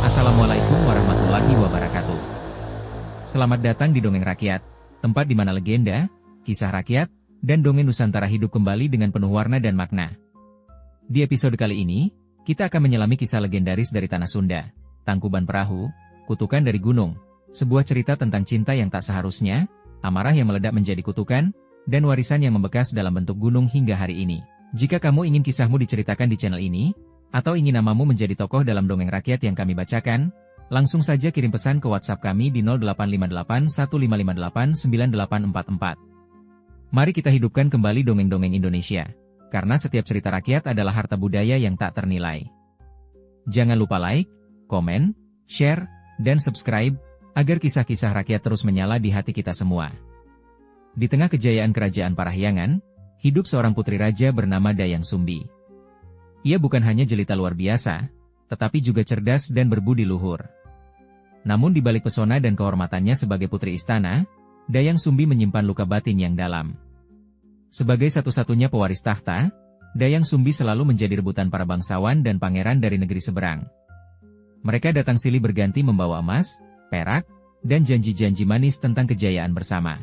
Assalamualaikum warahmatullahi wabarakatuh. Selamat datang di Dongeng Rakyat, tempat di mana legenda, kisah rakyat, dan dongeng Nusantara hidup kembali dengan penuh warna dan makna. Di episode kali ini, kita akan menyelami kisah legendaris dari Tanah Sunda, Tangkuban Perahu, Kutukan dari Gunung, sebuah cerita tentang cinta yang tak seharusnya, amarah yang meledak menjadi kutukan, dan warisan yang membekas dalam bentuk gunung hingga hari ini. Jika kamu ingin kisahmu diceritakan di channel ini, atau ingin namamu menjadi tokoh dalam dongeng rakyat yang kami bacakan, langsung saja kirim pesan ke WhatsApp kami di 0858 1558 9844. Mari kita hidupkan kembali dongeng-dongeng Indonesia, karena setiap cerita rakyat adalah harta budaya yang tak ternilai. Jangan lupa like, komen, share, dan subscribe, agar kisah-kisah rakyat terus menyala di hati kita semua. Di tengah kejayaan kerajaan Parahyangan, hidup seorang putri raja bernama Dayang Sumbi. Ia bukan hanya jelita luar biasa, tetapi juga cerdas dan berbudi luhur. Namun di balik pesona dan kehormatannya sebagai putri istana, Dayang Sumbi menyimpan luka batin yang dalam. Sebagai satu-satunya pewaris tahta, Dayang Sumbi selalu menjadi rebutan para bangsawan dan pangeran dari negeri seberang. Mereka datang silih berganti membawa emas, perak, dan janji-janji manis tentang kejayaan bersama.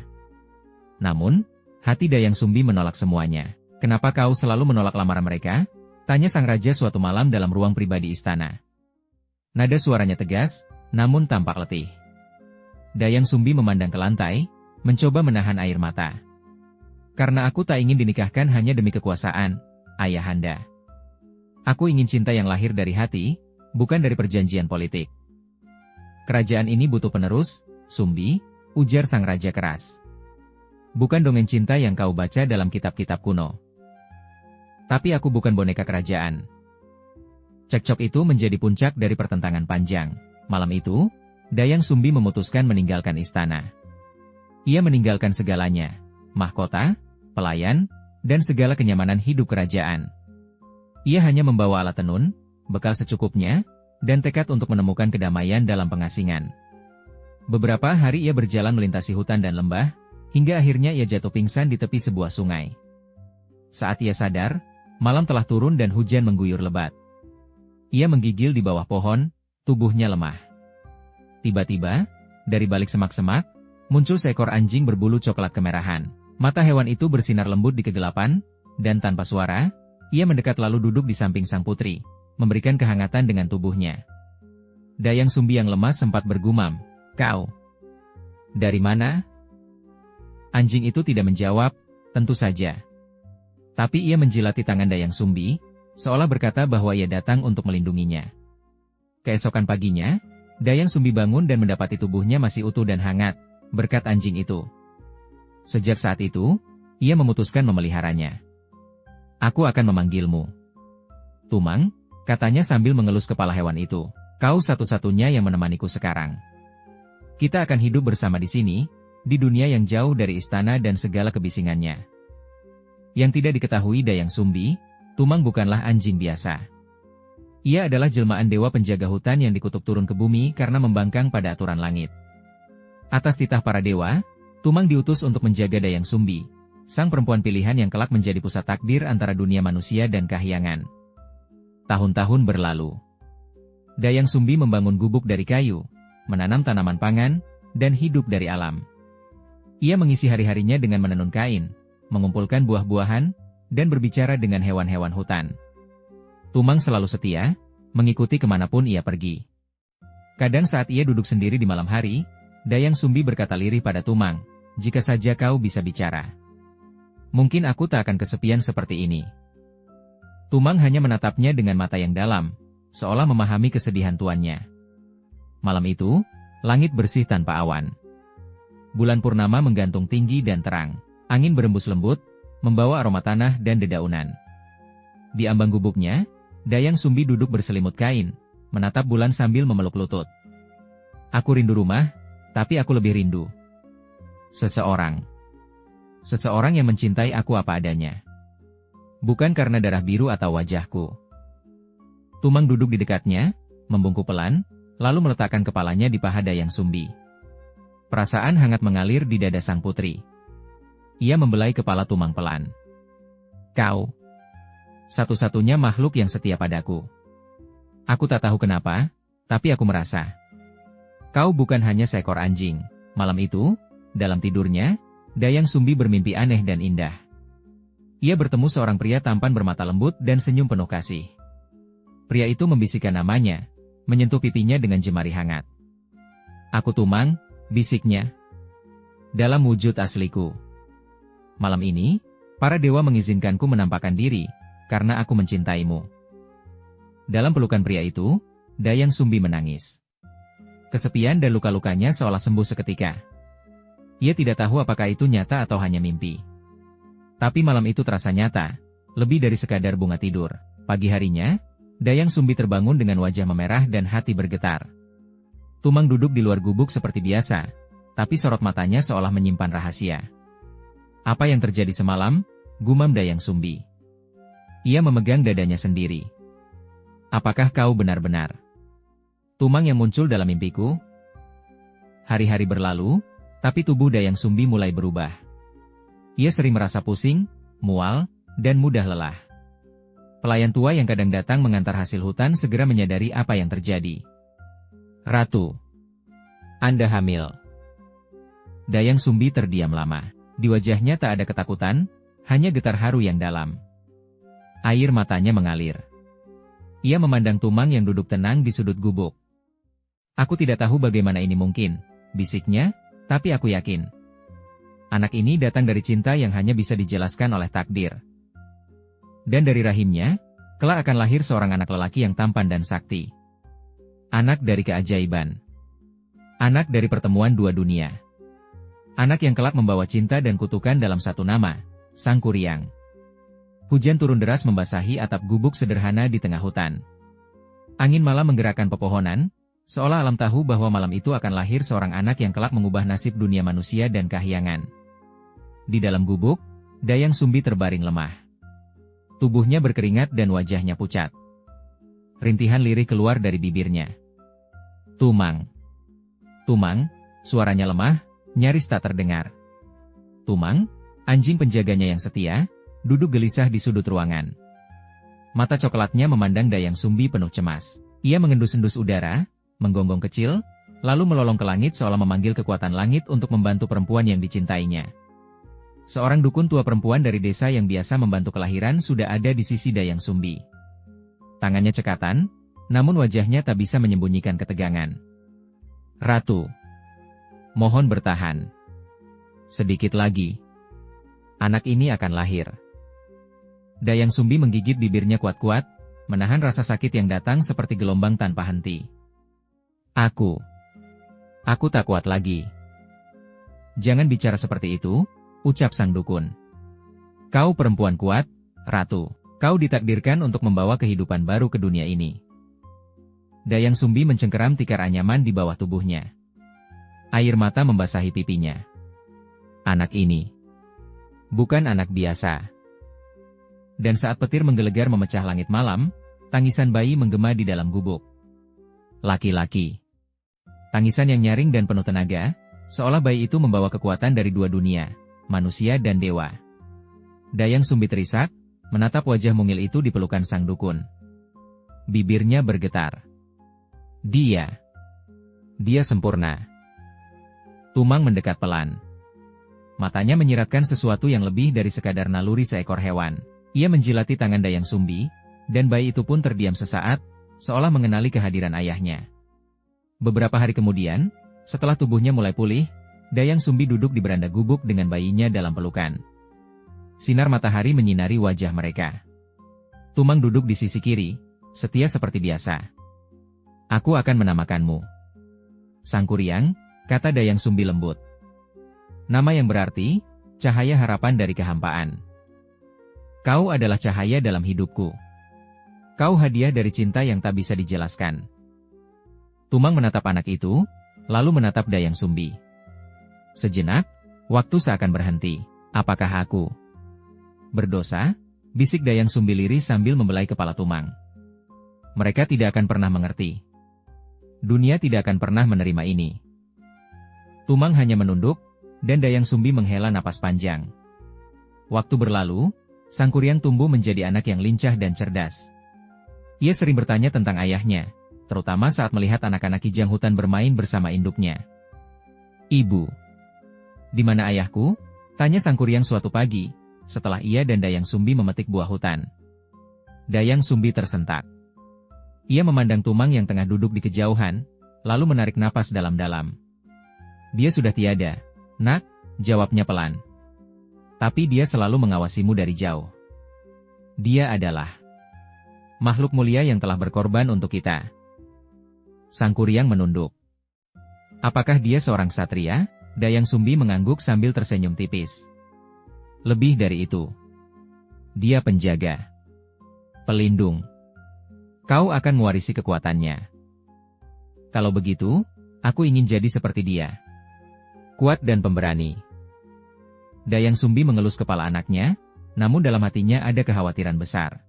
Namun, hati Dayang Sumbi menolak semuanya. "Kenapa kau selalu menolak lamaran mereka?" tanya sang raja suatu malam dalam ruang pribadi istana. Nada suaranya tegas, namun tampak letih. Dayang Sumbi memandang ke lantai, mencoba menahan air mata. "Karena aku tak ingin dinikahkan hanya demi kekuasaan, Ayahanda. Aku ingin cinta yang lahir dari hati, bukan dari perjanjian politik." "Kerajaan ini butuh penerus, Sumbi," ujar sang raja keras. "Bukan dongeng cinta yang kau baca dalam kitab-kitab kuno. Tapi aku bukan boneka kerajaan." Cekcok itu menjadi puncak dari pertentangan panjang. Malam itu, Dayang Sumbi memutuskan meninggalkan istana. Ia meninggalkan segalanya, mahkota, pelayan, dan segala kenyamanan hidup kerajaan. Ia hanya membawa alat tenun, bekal secukupnya, dan tekad untuk menemukan kedamaian dalam pengasingan. Beberapa hari ia berjalan melintasi hutan dan lembah, hingga akhirnya ia jatuh pingsan di tepi sebuah sungai. Saat ia sadar, malam telah turun dan hujan mengguyur lebat. Ia menggigil di bawah pohon, tubuhnya lemah. Tiba-tiba, dari balik semak-semak, muncul seekor anjing berbulu coklat kemerahan. Mata hewan itu bersinar lembut di kegelapan, dan tanpa suara, ia mendekat lalu duduk di samping sang putri, memberikan kehangatan dengan tubuhnya. Dayang Sumbi yang lemas sempat bergumam, "Kau dari mana?" Anjing itu tidak menjawab, tentu saja. Tapi ia menjilati tangan Dayang Sumbi, seolah berkata bahwa ia datang untuk melindunginya. Keesokan paginya, Dayang Sumbi bangun dan mendapati tubuhnya masih utuh dan hangat, berkat anjing itu. Sejak saat itu, ia memutuskan memeliharanya. "Aku akan memanggilmu Tumang," katanya sambil mengelus kepala hewan itu. "Kau satu-satunya yang menemaniku sekarang. Kita akan hidup bersama di sini, di dunia yang jauh dari istana dan segala kebisingannya." Yang tidak diketahui Dayang Sumbi, Tumang bukanlah anjing biasa. Ia adalah jelmaan dewa penjaga hutan yang dikutuk turun ke bumi karena membangkang pada aturan langit. Atas titah para dewa, Tumang diutus untuk menjaga Dayang Sumbi, sang perempuan pilihan yang kelak menjadi pusat takdir antara dunia manusia dan kahyangan. Tahun-tahun berlalu. Dayang Sumbi membangun gubuk dari kayu, menanam tanaman pangan, dan hidup dari alam. Ia mengisi hari-harinya dengan menenun kain, mengumpulkan buah-buahan, dan berbicara dengan hewan-hewan hutan. Tumang selalu setia, mengikuti kemanapun ia pergi. Kadang saat ia duduk sendiri di malam hari, Dayang Sumbi berkata lirih pada Tumang, "Jika saja kau bisa bicara, mungkin aku tak akan kesepian seperti ini." Tumang hanya menatapnya dengan mata yang dalam, seolah memahami kesedihan tuannya. Malam itu, langit bersih tanpa awan. Bulan purnama menggantung tinggi dan terang. Angin berembus lembut, membawa aroma tanah dan dedaunan. Di ambang gubuknya, Dayang Sumbi duduk berselimut kain, menatap bulan sambil memeluk lutut. "Aku rindu rumah, tapi aku lebih rindu seseorang. Seseorang yang mencintai aku apa adanya. Bukan karena darah biru atau wajahku." Tumang duduk di dekatnya, membungkuk pelan, lalu meletakkan kepalanya di paha Dayang Sumbi. Perasaan hangat mengalir di dada sang putri. Ia membelai kepala Tumang pelan. "Kau satu-satunya makhluk yang setia padaku. Aku tak tahu kenapa, Tapi aku merasa, kau bukan hanya seekor anjing. Malam itu, dalam tidurnya, Dayang Sumbi bermimpi aneh dan indah. Ia bertemu seorang pria tampan bermata lembut dan senyum penuh kasih. Pria itu membisikkan namanya, menyentuh pipinya dengan jemari hangat. Aku Tumang, bisiknya. Dalam wujud asliku. Malam ini, para dewa mengizinkanku menampakkan diri, karena aku mencintaimu. Dalam pelukan pria itu, Dayang Sumbi menangis. Kesepian dan luka-lukanya seolah sembuh seketika. Ia tidak tahu apakah itu nyata atau hanya mimpi. Tapi malam itu terasa nyata, lebih dari sekadar bunga tidur. Pagi harinya, Dayang Sumbi terbangun dengan wajah memerah dan hati bergetar. Tumang duduk di luar gubuk seperti biasa, tapi sorot matanya seolah menyimpan rahasia. Apa yang terjadi semalam? Gumam Dayang Sumbi. Ia memegang dadanya sendiri. Apakah kau benar-benar Tumang yang muncul dalam mimpiku? Hari-hari berlalu, tapi tubuh Dayang Sumbi mulai berubah. Ia sering merasa pusing, mual, dan mudah lelah. Pelayan tua yang kadang datang mengantar hasil hutan segera menyadari apa yang terjadi. Ratu, Anda hamil. Dayang Sumbi terdiam lama. Di wajahnya tak ada ketakutan, hanya getar haru yang dalam. Air matanya mengalir. Ia memandang Tumang yang duduk tenang di sudut gubuk. Aku tidak tahu bagaimana ini mungkin, bisiknya, tapi aku yakin. Anak ini datang dari cinta yang hanya bisa dijelaskan oleh takdir. Dan dari rahimnya, kelak akan lahir seorang anak lelaki yang tampan dan sakti. Anak dari keajaiban. Anak dari pertemuan dua dunia. Anak yang kelak membawa cinta dan kutukan dalam satu nama, Sang Kuryang. Hujan turun deras membasahi atap gubuk sederhana di tengah hutan. Angin malam menggerakkan pepohonan, seolah alam tahu bahwa malam itu akan lahir seorang anak yang kelak mengubah nasib dunia manusia dan kahyangan. Di dalam gubuk, Dayang Sumbi terbaring lemah. Tubuhnya berkeringat dan wajahnya pucat. Rintihan lirih keluar dari bibirnya. Tumang. Tumang, suaranya lemah, nyaris tak terdengar. Tumang, anjing penjaganya yang setia, duduk gelisah di sudut ruangan. Mata coklatnya memandang Dayang Sumbi penuh cemas. Ia mengendus-endus udara, menggonggong kecil, lalu melolong ke langit seolah memanggil kekuatan langit untuk membantu perempuan yang dicintainya. Seorang dukun tua perempuan dari desa yang biasa membantu kelahiran sudah ada di sisi Dayang Sumbi. Tangannya cekatan, namun wajahnya tak bisa menyembunyikan ketegangan. Ratu, mohon bertahan. Sedikit lagi. Anak ini akan lahir. Dayang Sumbi menggigit bibirnya kuat-kuat, menahan rasa sakit yang datang seperti gelombang tanpa henti. Aku tak kuat lagi. Jangan bicara seperti itu, ucap sang dukun. Kau perempuan kuat, Ratu. Kau ditakdirkan untuk membawa kehidupan baru ke dunia ini. Dayang Sumbi mencengkeram tikar anyaman di bawah tubuhnya. Air mata membasahi pipinya. Anak ini bukan anak biasa. Dan saat petir menggelegar memecah langit malam, tangisan bayi menggema di dalam gubuk. Laki-laki. Tangisan yang nyaring dan penuh tenaga, seolah bayi itu membawa kekuatan dari dua dunia, manusia dan dewa. Dayang Sumbi terisak, menatap wajah mungil itu di pelukan sang dukun. Bibirnya bergetar. Dia sempurna. Tumang mendekat pelan. Matanya menyiratkan sesuatu yang lebih dari sekadar naluri seekor hewan. Ia menjilati tangan Dayang Sumbi, dan bayi itu pun terdiam sesaat, seolah mengenali kehadiran ayahnya. Beberapa hari kemudian, setelah tubuhnya mulai pulih, Dayang Sumbi duduk di beranda gubuk dengan bayinya dalam pelukan. Sinar matahari menyinari wajah mereka. Tumang duduk di sisi kiri, setia seperti biasa. Aku akan menamakanmu Sang Kuryang, kata Dayang Sumbi lembut. Nama yang berarti, cahaya harapan dari kehampaan. Kau adalah cahaya dalam hidupku. Kau hadiah dari cinta yang tak bisa dijelaskan. Tumang menatap anak itu, lalu menatap Dayang Sumbi. Sejenak, waktu seakan berhenti. Apakah aku berdosa? Bisik Dayang Sumbi lirih sambil membelai kepala Tumang. Mereka tidak akan pernah mengerti. Dunia tidak akan pernah menerima ini. Tumang hanya menunduk, dan Dayang Sumbi menghela napas panjang. Waktu berlalu, Sang Kuryang tumbuh menjadi anak yang lincah dan cerdas. Ia sering bertanya tentang ayahnya, terutama saat melihat anak-anak kijang hutan bermain bersama induknya. "Ibu, di mana ayahku?" tanya Sang Kuryang suatu pagi, setelah ia dan Dayang Sumbi memetik buah hutan. Dayang Sumbi tersentak. Ia memandang Tumang yang tengah duduk di kejauhan, lalu menarik napas dalam-dalam. "Dia sudah tiada, Nak," jawabnya pelan. "Tapi dia selalu mengawasimu dari jauh. Dia adalah makhluk mulia yang telah berkorban untuk kita." Sang Kuryang menunduk. "Apakah dia seorang satria?" Dayang Sumbi mengangguk sambil tersenyum tipis. "Lebih dari itu. Dia penjaga, pelindung. Kau akan mewarisi kekuatannya. Kalau begitu, aku ingin jadi seperti dia. Kuat dan pemberani." Dayang Sumbi mengelus kepala anaknya, namun dalam hatinya ada kekhawatiran besar.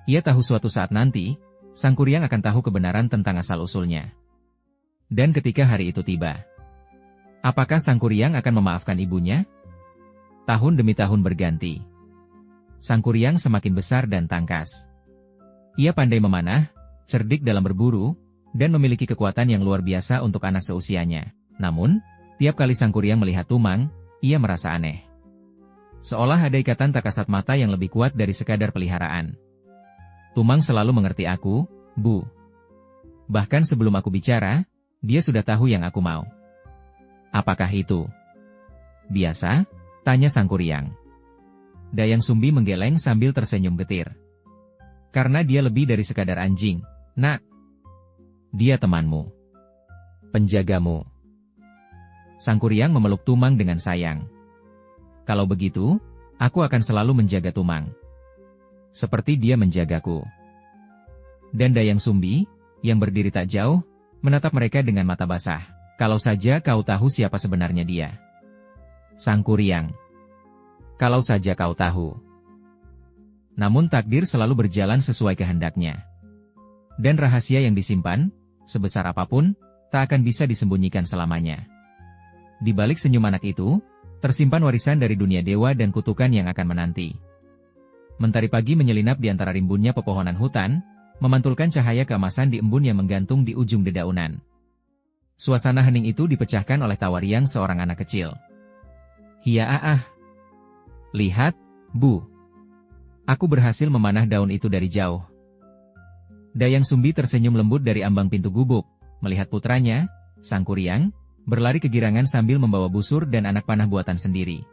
Ia tahu suatu saat nanti, Sang Kuryang akan tahu kebenaran tentang asal-usulnya. Dan ketika hari itu tiba, apakah Sang Kuryang akan memaafkan ibunya? Tahun demi tahun berganti. Sang Kuryang semakin besar dan tangkas. Ia pandai memanah, cerdik dalam berburu, dan memiliki kekuatan yang luar biasa untuk anak seusianya. Namun, tiap kali Sang Kuryang melihat Tumang, ia merasa aneh. Seolah ada ikatan tak kasat mata yang lebih kuat dari sekadar peliharaan. "Tumang selalu mengerti aku, Bu. Bahkan sebelum aku bicara, dia sudah tahu yang aku mau." "Apakah itu biasa?" tanya Sang Kuryang. Dayang Sumbi menggeleng sambil tersenyum getir. "Karena dia lebih dari sekadar anjing, Nak. Dia temanmu, penjagamu." Sang Kuryang memeluk Tumang dengan sayang. "Kalau begitu, aku akan selalu menjaga Tumang, seperti dia menjagaku." Dan Dayang Sumbi, yang berdiri tak jauh, menatap mereka dengan mata basah. "Kalau saja kau tahu siapa sebenarnya dia, Sang Kuryang. Kalau saja kau tahu." Namun takdir selalu berjalan sesuai kehendaknya. Dan rahasia yang disimpan, sebesar apapun, tak akan bisa disembunyikan selamanya. Di balik senyum anak itu, tersimpan warisan dari dunia dewa dan kutukan yang akan menanti. Mentari pagi menyelinap di antara rimbunnya pepohonan hutan, memantulkan cahaya keemasan di embun yang menggantung di ujung dedaunan. Suasana hening itu dipecahkan oleh tawa riang seorang anak kecil. "Hiya, lihat, Bu. Aku berhasil memanah daun itu dari jauh." Dayang Sumbi tersenyum lembut dari ambang pintu gubuk, melihat putranya, Sang Kuryang, berlari kegirangan sambil membawa busur dan anak panah buatan sendiri.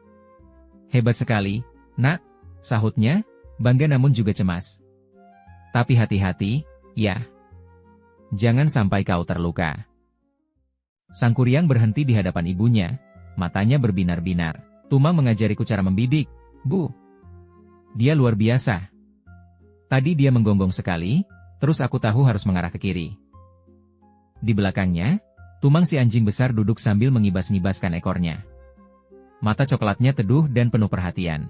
"Hebat sekali, Nak," sahutnya, bangga namun juga cemas. "Tapi hati-hati, ya. Jangan sampai kau terluka." Sang Kuryang berhenti di hadapan ibunya, matanya berbinar-binar. "Tumang mengajariku cara membidik, Bu. Dia luar biasa. Tadi dia menggonggong sekali, terus aku tahu harus mengarah ke kiri." Di belakangnya, Tumang si anjing besar duduk sambil mengibas-ngibaskan ekornya. Mata coklatnya teduh dan penuh perhatian.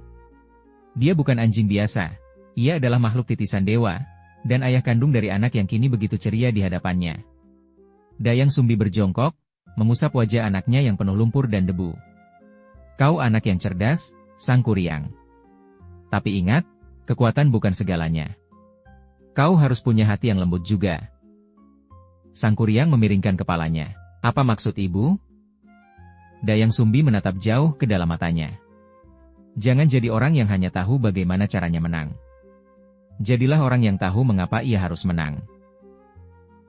Dia bukan anjing biasa, ia adalah makhluk titisan dewa, dan ayah kandung dari anak yang kini begitu ceria di hadapannya. Dayang Sumbi berjongkok, mengusap wajah anaknya yang penuh lumpur dan debu. "Kau anak yang cerdas, Sang Kuryang. Tapi ingat, kekuatan bukan segalanya. Kau harus punya hati yang lembut juga." Sang Kuryang memiringkan kepalanya. "Apa maksud ibu?" Dayang Sumbi menatap jauh ke dalam matanya. "Jangan jadi orang yang hanya tahu bagaimana caranya menang. Jadilah orang yang tahu mengapa ia harus menang."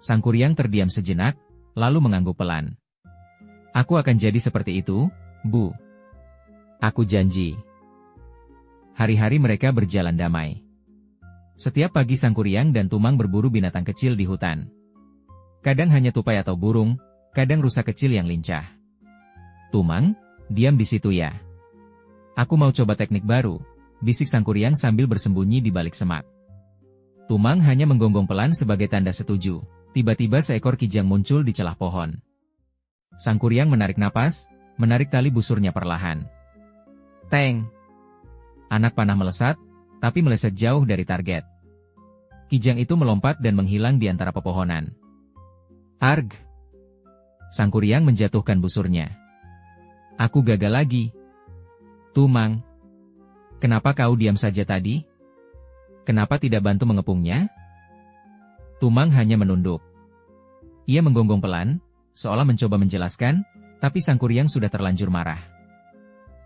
Sang Kuryang terdiam sejenak, lalu mengangguk pelan. "Aku akan jadi seperti itu, Bu. Aku janji." Hari-hari mereka berjalan damai. Setiap pagi Sang Kuryang dan Tumang berburu binatang kecil di hutan. Kadang hanya tupai atau burung, kadang rusa kecil yang lincah. "Tumang, diam di situ ya. Aku mau coba teknik baru," bisik Sang Kuryang sambil bersembunyi di balik semak. Tumang hanya menggonggong pelan sebagai tanda setuju. Tiba-tiba seekor kijang muncul di celah pohon. Sang Kuryang menarik napas, menarik tali busurnya perlahan. Teng! Anak panah melesat, tapi meleset jauh dari target. Kijang itu melompat dan menghilang di antara pepohonan. Arg! Sang Kuryang menjatuhkan busurnya. "Aku gagal lagi. Tumang, kenapa kau diam saja tadi? Kenapa tidak bantu mengepungnya?" Tumang hanya menunduk. Ia menggonggong pelan, seolah mencoba menjelaskan, tapi Sang Kuryang sudah terlanjur marah.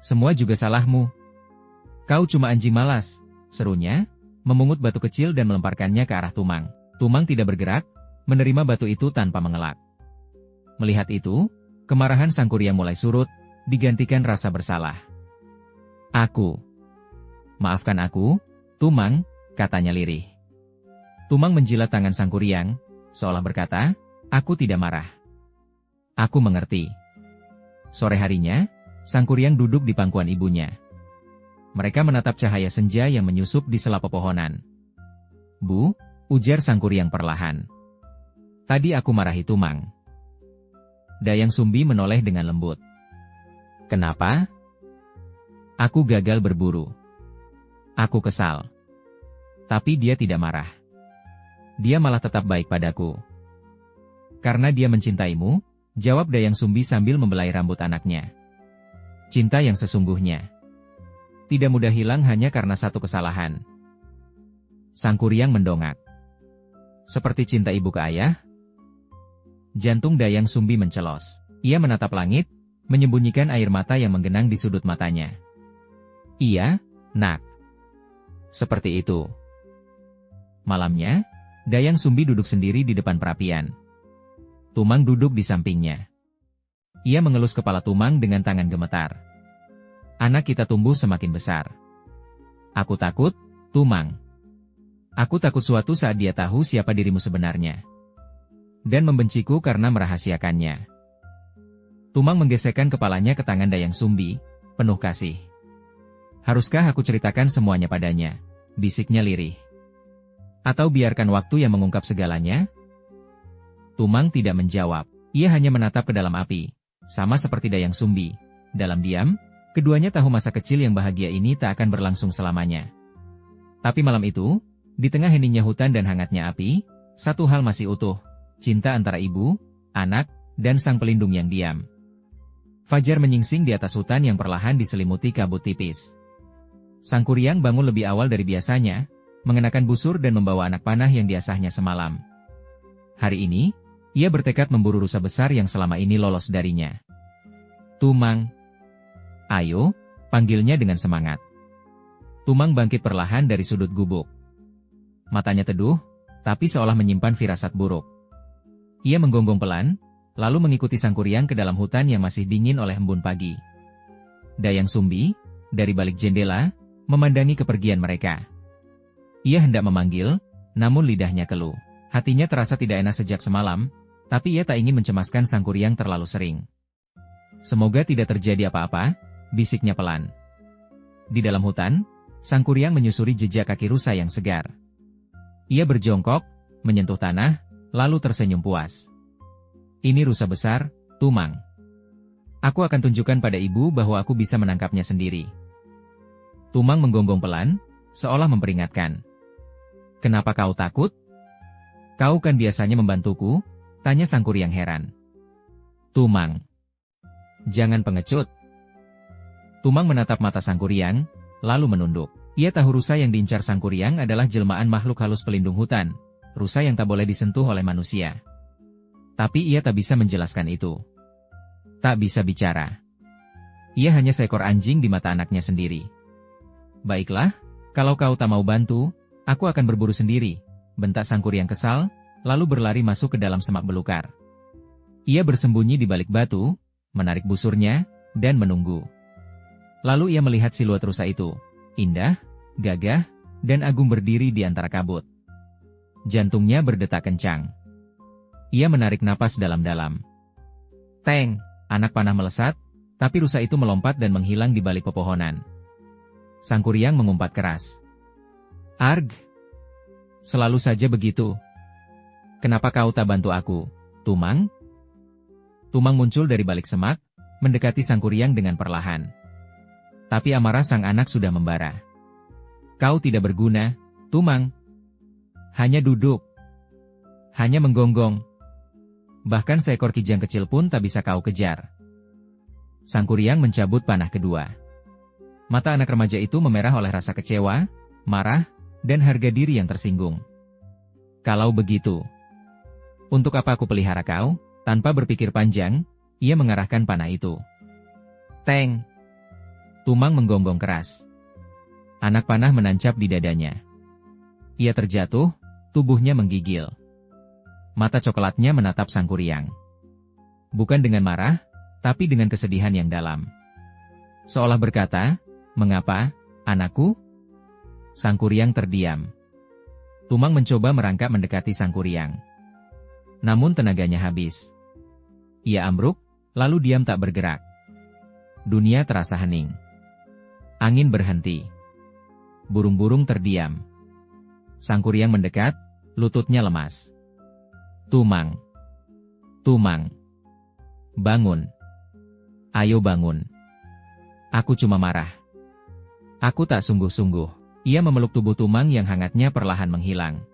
Semua juga salahmu. Kau cuma anjing malas, serunya, memungut batu kecil dan melemparkannya ke arah Tumang. Tumang tidak bergerak, menerima batu itu tanpa mengelak. Melihat itu, kemarahan Sang Kuryang mulai surut, digantikan rasa bersalah. Maafkan aku, Tumang, katanya lirih. Tumang menjilat tangan Sang Kuryang, seolah berkata, aku tidak marah. Aku mengerti. Sore harinya, Sang Kuryang duduk di pangkuan ibunya. Mereka menatap cahaya senja yang menyusup di sela pepohonan. Bu, ujar Sang Kuryang perlahan. Tadi aku marahi Tumang. Dayang Sumbi menoleh dengan lembut. Kenapa? Aku gagal berburu. Aku kesal. Tapi dia tidak marah. Dia malah tetap baik padaku. Karena dia mencintaimu, jawab Dayang Sumbi sambil membelai rambut anaknya. Cinta yang sesungguhnya tidak mudah hilang hanya karena satu kesalahan. Sang Kuryang mendongak. Seperti cinta ibu ke ayah? Jantung Dayang Sumbi mencelos. Ia menatap langit, menyembunyikan air mata yang menggenang di sudut matanya. Iya, nak. Seperti itu. Malamnya, Dayang Sumbi duduk sendiri di depan perapian. Tumang duduk di sampingnya. Ia mengelus kepala Tumang dengan tangan gemetar. Anak kita tumbuh semakin besar. Aku takut, Tumang. Aku takut suatu saat dia tahu siapa dirimu sebenarnya. Dan membenciku karena merahasiakannya. Tumang menggesekkan kepalanya ke tangan Dayang Sumbi, penuh kasih. Haruskah aku ceritakan semuanya padanya? Bisiknya lirih. Atau biarkan waktu yang mengungkap segalanya? Tumang tidak menjawab. Ia hanya menatap ke dalam api. Sama seperti Dayang Sumbi. Dalam diam, keduanya tahu masa kecil yang bahagia ini tak akan berlangsung selamanya. Tapi malam itu, di tengah heningnya hutan dan hangatnya api, satu hal masih utuh. Cinta antara ibu, anak, dan sang pelindung yang diam. Fajar menyingsing di atas hutan yang perlahan diselimuti kabut tipis. Sang Kuryang bangun lebih awal dari biasanya, mengenakan busur dan membawa anak panah yang diasahnya semalam. Hari ini, ia bertekad memburu rusa besar yang selama ini lolos darinya. Tumang. Ayo, panggilnya dengan semangat. Tumang bangkit perlahan dari sudut gubuk. Matanya teduh, tapi seolah menyimpan firasat buruk. Ia menggonggong pelan, lalu mengikuti Sang Kuryang ke dalam hutan yang masih dingin oleh embun pagi. Dayang Sumbi, dari balik jendela, memandangi kepergian mereka. Ia hendak memanggil, namun lidahnya keluh. Hatinya terasa tidak enak sejak semalam, tapi ia tak ingin mencemaskan Sang Kuryang terlalu sering. Semoga tidak terjadi apa-apa, bisiknya pelan. Di dalam hutan, Sang Kuryang menyusuri jejak kaki rusa yang segar. Ia berjongkok, menyentuh tanah, lalu tersenyum puas. Ini rusa besar, Tumang. Aku akan tunjukkan pada ibu bahwa aku bisa menangkapnya sendiri. Tumang menggonggong pelan, seolah memperingatkan. Kenapa kau takut? Kau kan biasanya membantuku, tanya Sang Kuryang heran. Tumang. Jangan pengecut. Tumang menatap mata Sang Kuryang, lalu menunduk. Ia tahu rusa yang diincar Sang Kuryang adalah jelmaan makhluk halus pelindung hutan, rusa yang tak boleh disentuh oleh manusia. Tapi ia tak bisa menjelaskan itu. Tak bisa bicara. Ia hanya seekor anjing di mata anaknya sendiri. Baiklah, kalau kau tak mau bantu, aku akan berburu sendiri, bentak Sang Kuryang kesal, lalu berlari masuk ke dalam semak belukar. Ia bersembunyi di balik batu, menarik busurnya, dan menunggu. Lalu ia melihat siluet rusa itu, indah, gagah, dan agung berdiri di antara kabut. Jantungnya berdetak kencang. Ia menarik napas dalam-dalam. Teng, anak panah melesat, tapi rusa itu melompat dan menghilang di balik pepohonan. Sang Kuryang mengumpat keras. Arg! Selalu saja begitu. Kenapa kau tak bantu aku, Tumang? Tumang muncul dari balik semak, mendekati Sang Kuryang dengan perlahan. Tapi amarah sang anak sudah membara. Kau tidak berguna, Tumang. Hanya duduk. Hanya menggonggong. Bahkan seekor kijang kecil pun tak bisa kau kejar. Sang Kuryang mencabut panah kedua. Mata anak remaja itu memerah oleh rasa kecewa, marah, dan harga diri yang tersinggung. Kalau begitu, Untuk apa aku pelihara kau? Tanpa berpikir panjang, ia mengarahkan panah itu. Teng! Tumang menggonggong keras. Anak panah menancap di dadanya. Ia terjatuh, tubuhnya menggigil. Mata coklatnya menatap Sang Kuryang. Bukan dengan marah, tapi dengan kesedihan yang dalam. Seolah berkata, "Mengapa, anakku?" Sang Kuryang terdiam. Tumang mencoba merangkak mendekati Sang Kuryang. Namun tenaganya habis. Ia ambruk, lalu diam tak bergerak. Dunia terasa hening. Angin berhenti. Burung-burung terdiam. Sang Kuryang mendekat, lututnya lemas. "Tumang. Tumang. Bangun. Ayo bangun. Aku cuma marah. Aku tak sungguh-sungguh." Ia memeluk tubuh Tumang yang hangatnya perlahan menghilang.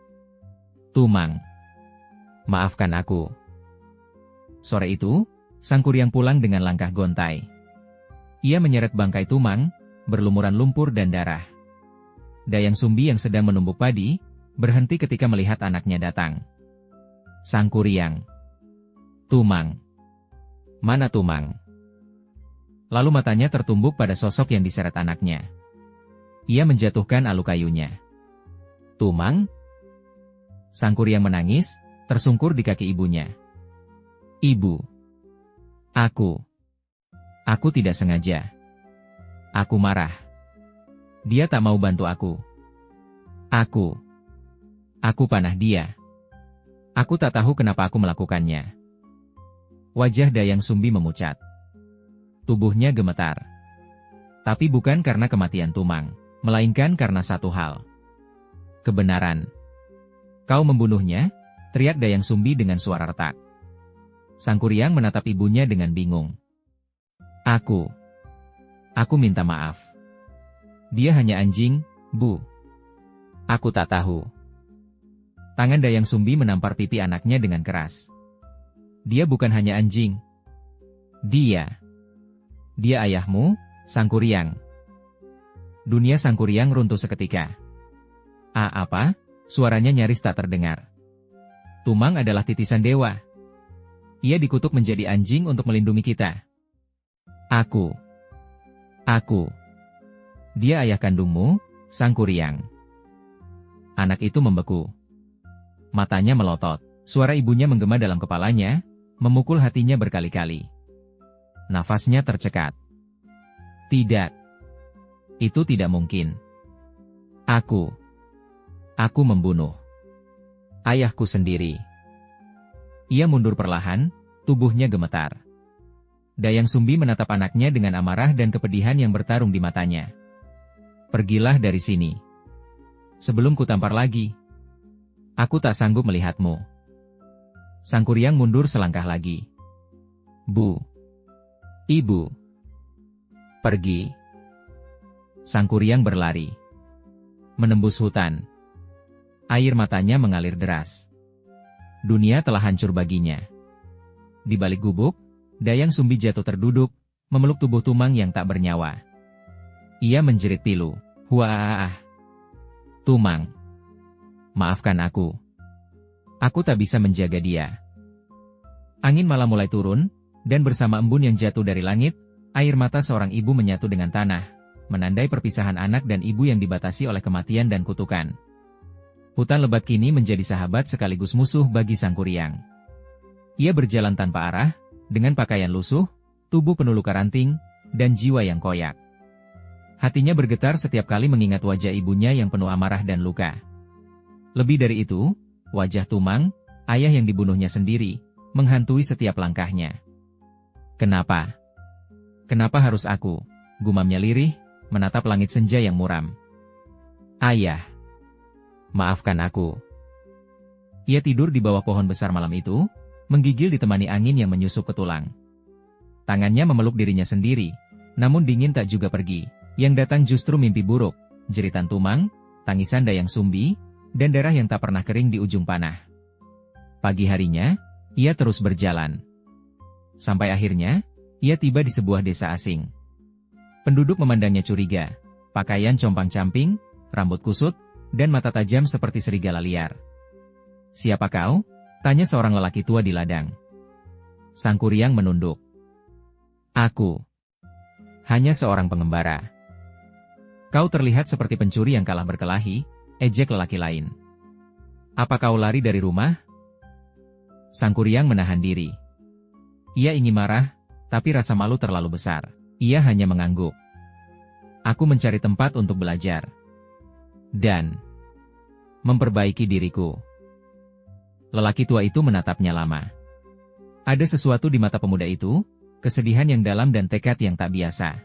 "Tumang. Maafkan aku." Sore itu, Sang Kuryang pulang dengan langkah gontai. Ia menyeret bangkai Tumang, berlumuran lumpur dan darah. Dayang Sumbi yang sedang menumbuk padi, berhenti ketika melihat anaknya datang. Sang Kuryang. "Tumang. Mana Tumang?" Lalu matanya tertumbuk pada sosok yang diseret anaknya. Ia menjatuhkan alu kayunya. "Tumang?" Sang Kuryang menangis, tersungkur di kaki ibunya. "Ibu. Aku tidak sengaja. Aku marah. Dia tak mau bantu aku. Aku panah dia. Aku tak tahu kenapa aku melakukannya." Wajah Dayang Sumbi memucat. Tubuhnya gemetar. Tapi bukan karena kematian Tumang, melainkan karena satu hal. Kebenaran. "Kau membunuhnya?" teriak Dayang Sumbi dengan suara retak. Sang Kuryang menatap ibunya dengan bingung. Aku minta maaf. Dia hanya anjing, Bu. Aku tak tahu." Tangan Dayang Sumbi menampar pipi anaknya dengan keras. "Dia bukan hanya anjing. Dia ayahmu, Sang Kuryang." Dunia Sang Kuryang runtuh seketika. Apa?" Suaranya nyaris tak terdengar. "Tumang adalah titisan dewa. Ia dikutuk menjadi anjing untuk melindungi kita. Aku. Dia ayah kandungmu, Sang Kuryang." Anak itu membeku. Matanya melotot. Suara ibunya menggema dalam kepalanya, memukul hatinya berkali-kali. Nafasnya tercekat. "Tidak. Itu tidak mungkin. Aku membunuh ayahku sendiri." Ia mundur perlahan, tubuhnya gemetar. Dayang Sumbi menatap anaknya dengan amarah dan kepedihan yang bertarung di matanya. "Pergilah dari sini. Sebelum kutampar lagi. Aku tak sanggup melihatmu." Sang Kuryang mundur selangkah lagi. "Bu. Ibu. Pergi." Sang Kuryang berlari. Menembus hutan. Air matanya mengalir deras. Dunia telah hancur baginya. Di balik gubuk, Dayang Sumbi jatuh terduduk, memeluk tubuh Tumang yang tak bernyawa. Ia menjerit pilu. "Wah! Tumang. Maafkan aku. Aku tak bisa menjaga dia." Angin malam mulai turun, dan bersama embun yang jatuh dari langit, air mata seorang ibu menyatu dengan tanah, menandai perpisahan anak dan ibu yang dibatasi oleh kematian dan kutukan. Hutan lebat kini menjadi sahabat sekaligus musuh bagi Sang Kuryang. Ia berjalan tanpa arah, dengan pakaian lusuh, tubuh penuh luka ranting, dan jiwa yang koyak. Hatinya bergetar setiap kali mengingat wajah ibunya yang penuh amarah dan luka. Lebih dari itu, wajah Tumang, ayah yang dibunuhnya sendiri, menghantui setiap langkahnya. "Kenapa? Kenapa harus aku?" gumamnya lirih, menatap langit senja yang muram. "Ayah. Maafkan aku." Ia tidur di bawah pohon besar malam itu, menggigil ditemani angin yang menyusup ke tulang. Tangannya memeluk dirinya sendiri, namun dingin tak juga pergi. Yang datang justru mimpi buruk, jeritan Tumang, tangisan Dayang Sumbi, dan darah yang tak pernah kering di ujung panah. Pagi harinya, ia terus berjalan. Sampai akhirnya, ia tiba di sebuah desa asing. Penduduk memandangnya curiga, pakaian compang-camping, rambut kusut, dan mata tajam seperti serigala liar. "Siapa kau?" Tanya seorang lelaki tua di ladang. Sangkuriang menunduk. Aku hanya seorang pengembara. Kau terlihat seperti pencuri yang kalah berkelahi, ejek lelaki lain. Apa kau lari dari rumah? Sangkuriang menahan diri. Ia ingin marah, tapi rasa malu terlalu besar. Ia hanya mengangguk. Aku mencari tempat untuk belajar. Dan memperbaiki diriku. Lelaki tua itu menatapnya lama. Ada sesuatu di mata pemuda itu, kesedihan yang dalam dan tekad yang tak biasa.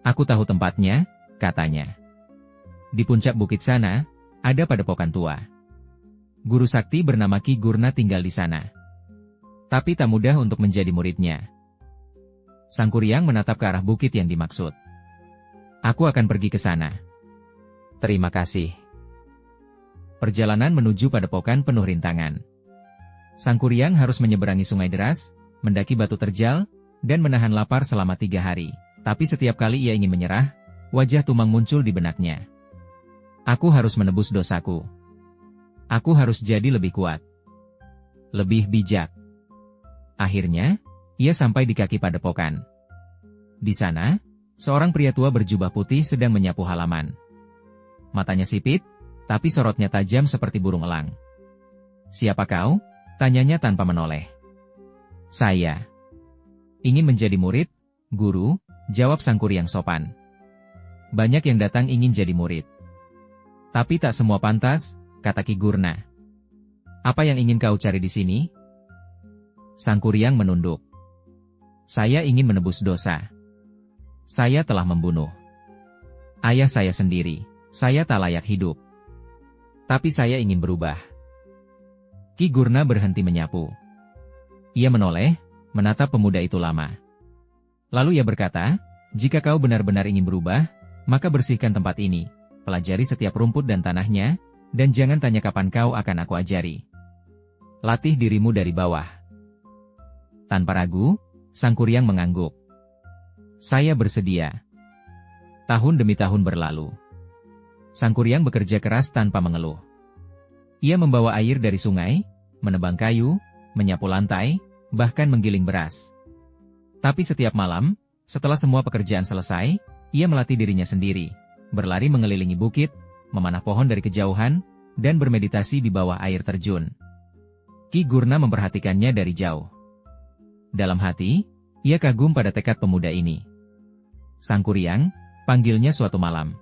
Aku tahu tempatnya, katanya. Di puncak bukit sana, ada padepokan tua. Guru sakti bernama Ki Gurna tinggal di sana. Tapi tak mudah untuk menjadi muridnya. Sangkuriang menatap ke arah bukit yang dimaksud. Aku akan pergi ke sana. Terima kasih. Perjalanan menuju padepokan penuh rintangan. Sangkuriang harus menyeberangi sungai deras, mendaki batu terjal, dan menahan lapar selama 3 hari. Tapi setiap kali ia ingin menyerah, wajah Tumang muncul di benaknya. Aku harus menebus dosaku. Aku harus jadi lebih kuat. Lebih bijak. Akhirnya, ia sampai di kaki padepokan. Di sana, seorang pria tua berjubah putih sedang menyapu halaman. Matanya sipit, tapi sorotnya tajam seperti burung elang. Siapa kau? Tanyanya tanpa menoleh. Saya ingin menjadi murid, guru, jawab Sangkuriang sopan. Banyak yang datang ingin jadi murid. Tapi tak semua pantas, kata Ki Gurna. Apa yang ingin kau cari di sini? Sangkuriang menunduk. Saya ingin menebus dosa. Saya telah membunuh ayah saya sendiri. Saya tak layak hidup. Tapi saya ingin berubah. Ki Gurna berhenti menyapu. Ia menoleh, menatap pemuda itu lama. Lalu ia berkata, jika kau benar-benar ingin berubah, maka bersihkan tempat ini, pelajari setiap rumput dan tanahnya, dan jangan tanya kapan kau akan aku ajari. Latih dirimu dari bawah. Tanpa ragu, Sangkuriang mengangguk. Saya bersedia. Tahun demi tahun berlalu. Sangkuriang bekerja keras tanpa mengeluh. Ia membawa air dari sungai, menebang kayu, menyapu lantai, bahkan menggiling beras. Tapi setiap malam, setelah semua pekerjaan selesai, ia melatih dirinya sendiri, berlari mengelilingi bukit, memanah pohon dari kejauhan, dan bermeditasi di bawah air terjun. Ki Gurna memperhatikannya dari jauh. Dalam hati, ia kagum pada tekad pemuda ini. Sangkuriang, panggilnya suatu malam.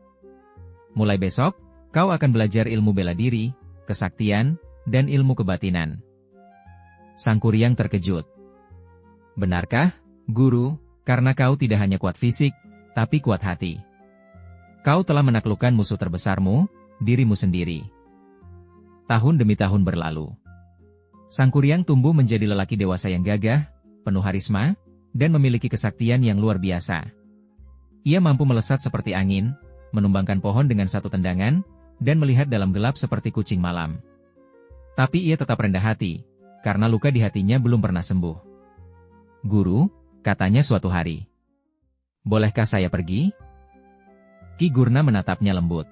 Mulai besok, kau akan belajar ilmu bela diri, kesaktian, dan ilmu kebatinan. Sangkuriang terkejut. Benarkah, guru, karena kau tidak hanya kuat fisik, tapi kuat hati. Kau telah menaklukkan musuh terbesarmu, dirimu sendiri. Tahun demi tahun berlalu. Sangkuriang tumbuh menjadi lelaki dewasa yang gagah, penuh harisma, dan memiliki kesaktian yang luar biasa. Ia mampu melesat seperti angin, menumbangkan pohon dengan satu tendangan, dan melihat dalam gelap seperti kucing malam. Tapi ia tetap rendah hati, karena luka di hatinya belum pernah sembuh. Guru, katanya suatu hari. Bolehkah saya pergi? Ki Gurna menatapnya lembut.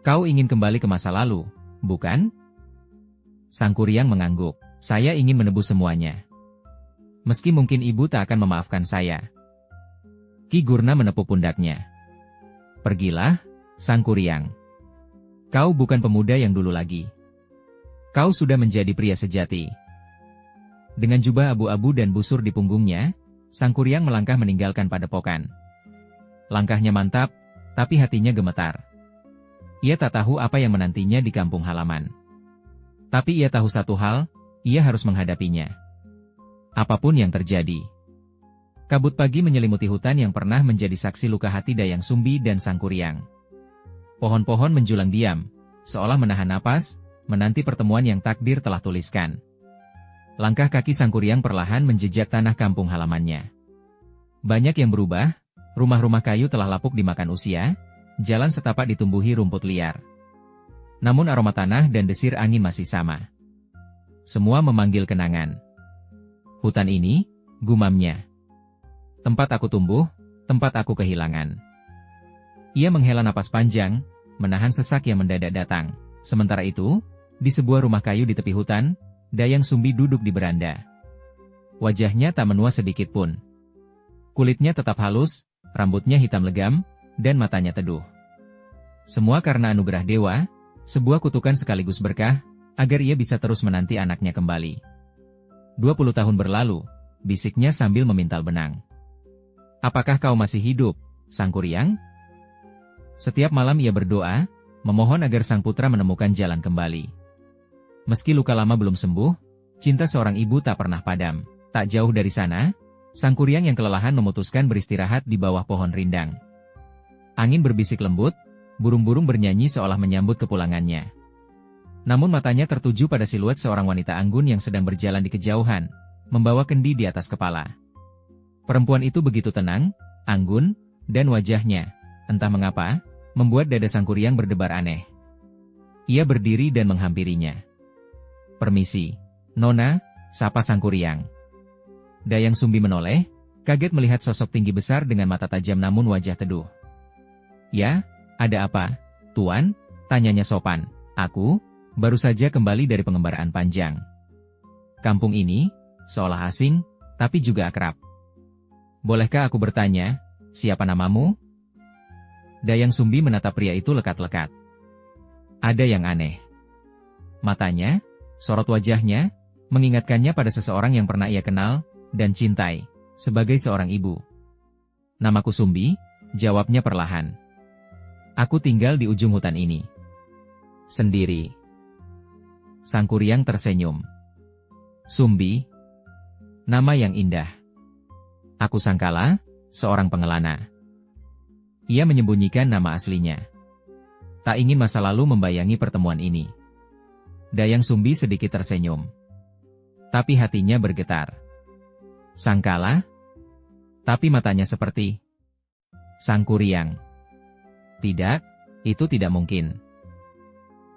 Kau ingin kembali ke masa lalu, bukan? Sangkuriang mengangguk. Saya ingin menebus semuanya. Meski mungkin ibu tak akan memaafkan saya. Ki Gurna menepuk pundaknya. Pergilah, Sangkuriang. Kau bukan pemuda yang dulu lagi. Kau sudah menjadi pria sejati. Dengan jubah abu-abu dan busur di punggungnya, Sangkuriang melangkah meninggalkan padepokan. Langkahnya mantap, tapi hatinya gemetar. Ia tak tahu apa yang menantinya di kampung halaman. Tapi ia tahu satu hal, ia harus menghadapinya. Apapun yang terjadi. Kabut pagi menyelimuti hutan yang pernah menjadi saksi luka hati Dayang Sumbi dan Sangkuriang. Pohon-pohon menjulang diam, seolah menahan napas, menanti pertemuan yang takdir telah tuliskan. Langkah kaki Sangkuriang perlahan menjejak tanah kampung halamannya. Banyak yang berubah, rumah-rumah kayu telah lapuk dimakan usia, jalan setapak ditumbuhi rumput liar. Namun aroma tanah dan desir angin masih sama. Semua memanggil kenangan. Hutan ini, gumamnya. Tempat aku tumbuh, tempat aku kehilangan. Ia menghela napas panjang, menahan sesak yang mendadak datang. Sementara itu, di sebuah rumah kayu di tepi hutan, Dayang Sumbi duduk di beranda. Wajahnya tak menua sedikit pun. Kulitnya tetap halus, rambutnya hitam legam, dan matanya teduh. Semua karena anugerah dewa, sebuah kutukan sekaligus berkah, agar ia bisa terus menanti anaknya kembali. 20 tahun berlalu, bisiknya sambil memintal benang. Apakah kau masih hidup, Sang Kuryang? Setiap malam ia berdoa, memohon agar sang putra menemukan jalan kembali. Meski luka lama belum sembuh, cinta seorang ibu tak pernah padam. Tak jauh dari sana, Sang Kuryang yang kelelahan memutuskan beristirahat di bawah pohon rindang. Angin berbisik lembut, burung-burung bernyanyi seolah menyambut kepulangannya. Namun matanya tertuju pada siluet seorang wanita anggun yang sedang berjalan di kejauhan, membawa kendi di atas kepala. Perempuan itu begitu tenang, anggun, dan wajahnya, entah mengapa, membuat dada Sang Kuryang berdebar aneh. Ia berdiri dan menghampirinya. "Permisi, Nona," sapa Sang Kuryang. Dayang Sumbi menoleh, kaget melihat sosok tinggi besar dengan mata tajam namun wajah teduh. "Ya, ada apa, Tuan?" tanyanya sopan. "Aku baru saja kembali dari pengembaraan panjang. Kampung ini, seolah asing, tapi juga akrab. Bolehkah aku bertanya, siapa namamu?" Dayang Sumbi menatap pria itu lekat-lekat. Ada yang aneh. Matanya, sorot wajahnya, mengingatkannya pada seseorang yang pernah ia kenal dan cintai, sebagai seorang ibu. "Namaku Sumbi," jawabnya perlahan. "Aku tinggal di ujung hutan ini. Sendiri." Sang Kuryang tersenyum. "Sumbi? Nama yang indah. Aku sangkala, seorang pengelana." Ia menyembunyikan nama aslinya. Tak ingin masa lalu membayangi pertemuan ini. Dayang Sumbi sedikit tersenyum. Tapi hatinya bergetar. Sangkala? Tapi matanya seperti Sang Kuryang. "Tidak, itu tidak mungkin."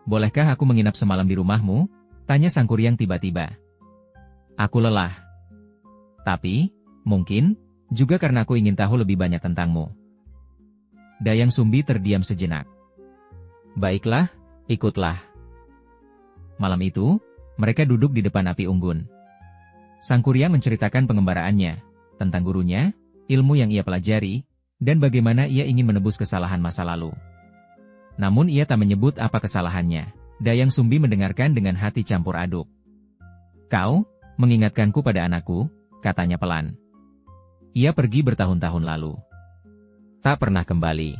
"Bolehkah aku menginap semalam di rumahmu?" tanya Sang Kuryang tiba-tiba. "Aku lelah. Tapi, mungkin, juga karena aku ingin tahu lebih banyak tentangmu." Dayang Sumbi terdiam sejenak. "Baiklah, ikutlah." Malam itu, mereka duduk di depan api unggun. Sang Kuryang menceritakan pengembaraannya, tentang gurunya, ilmu yang ia pelajari, dan bagaimana ia ingin menebus kesalahan masa lalu. Namun ia tak menyebut apa kesalahannya. Dayang Sumbi mendengarkan dengan hati campur aduk. "Kau, mengingatkanku pada anakku," katanya pelan. "Ia pergi bertahun-tahun lalu. Tak pernah kembali."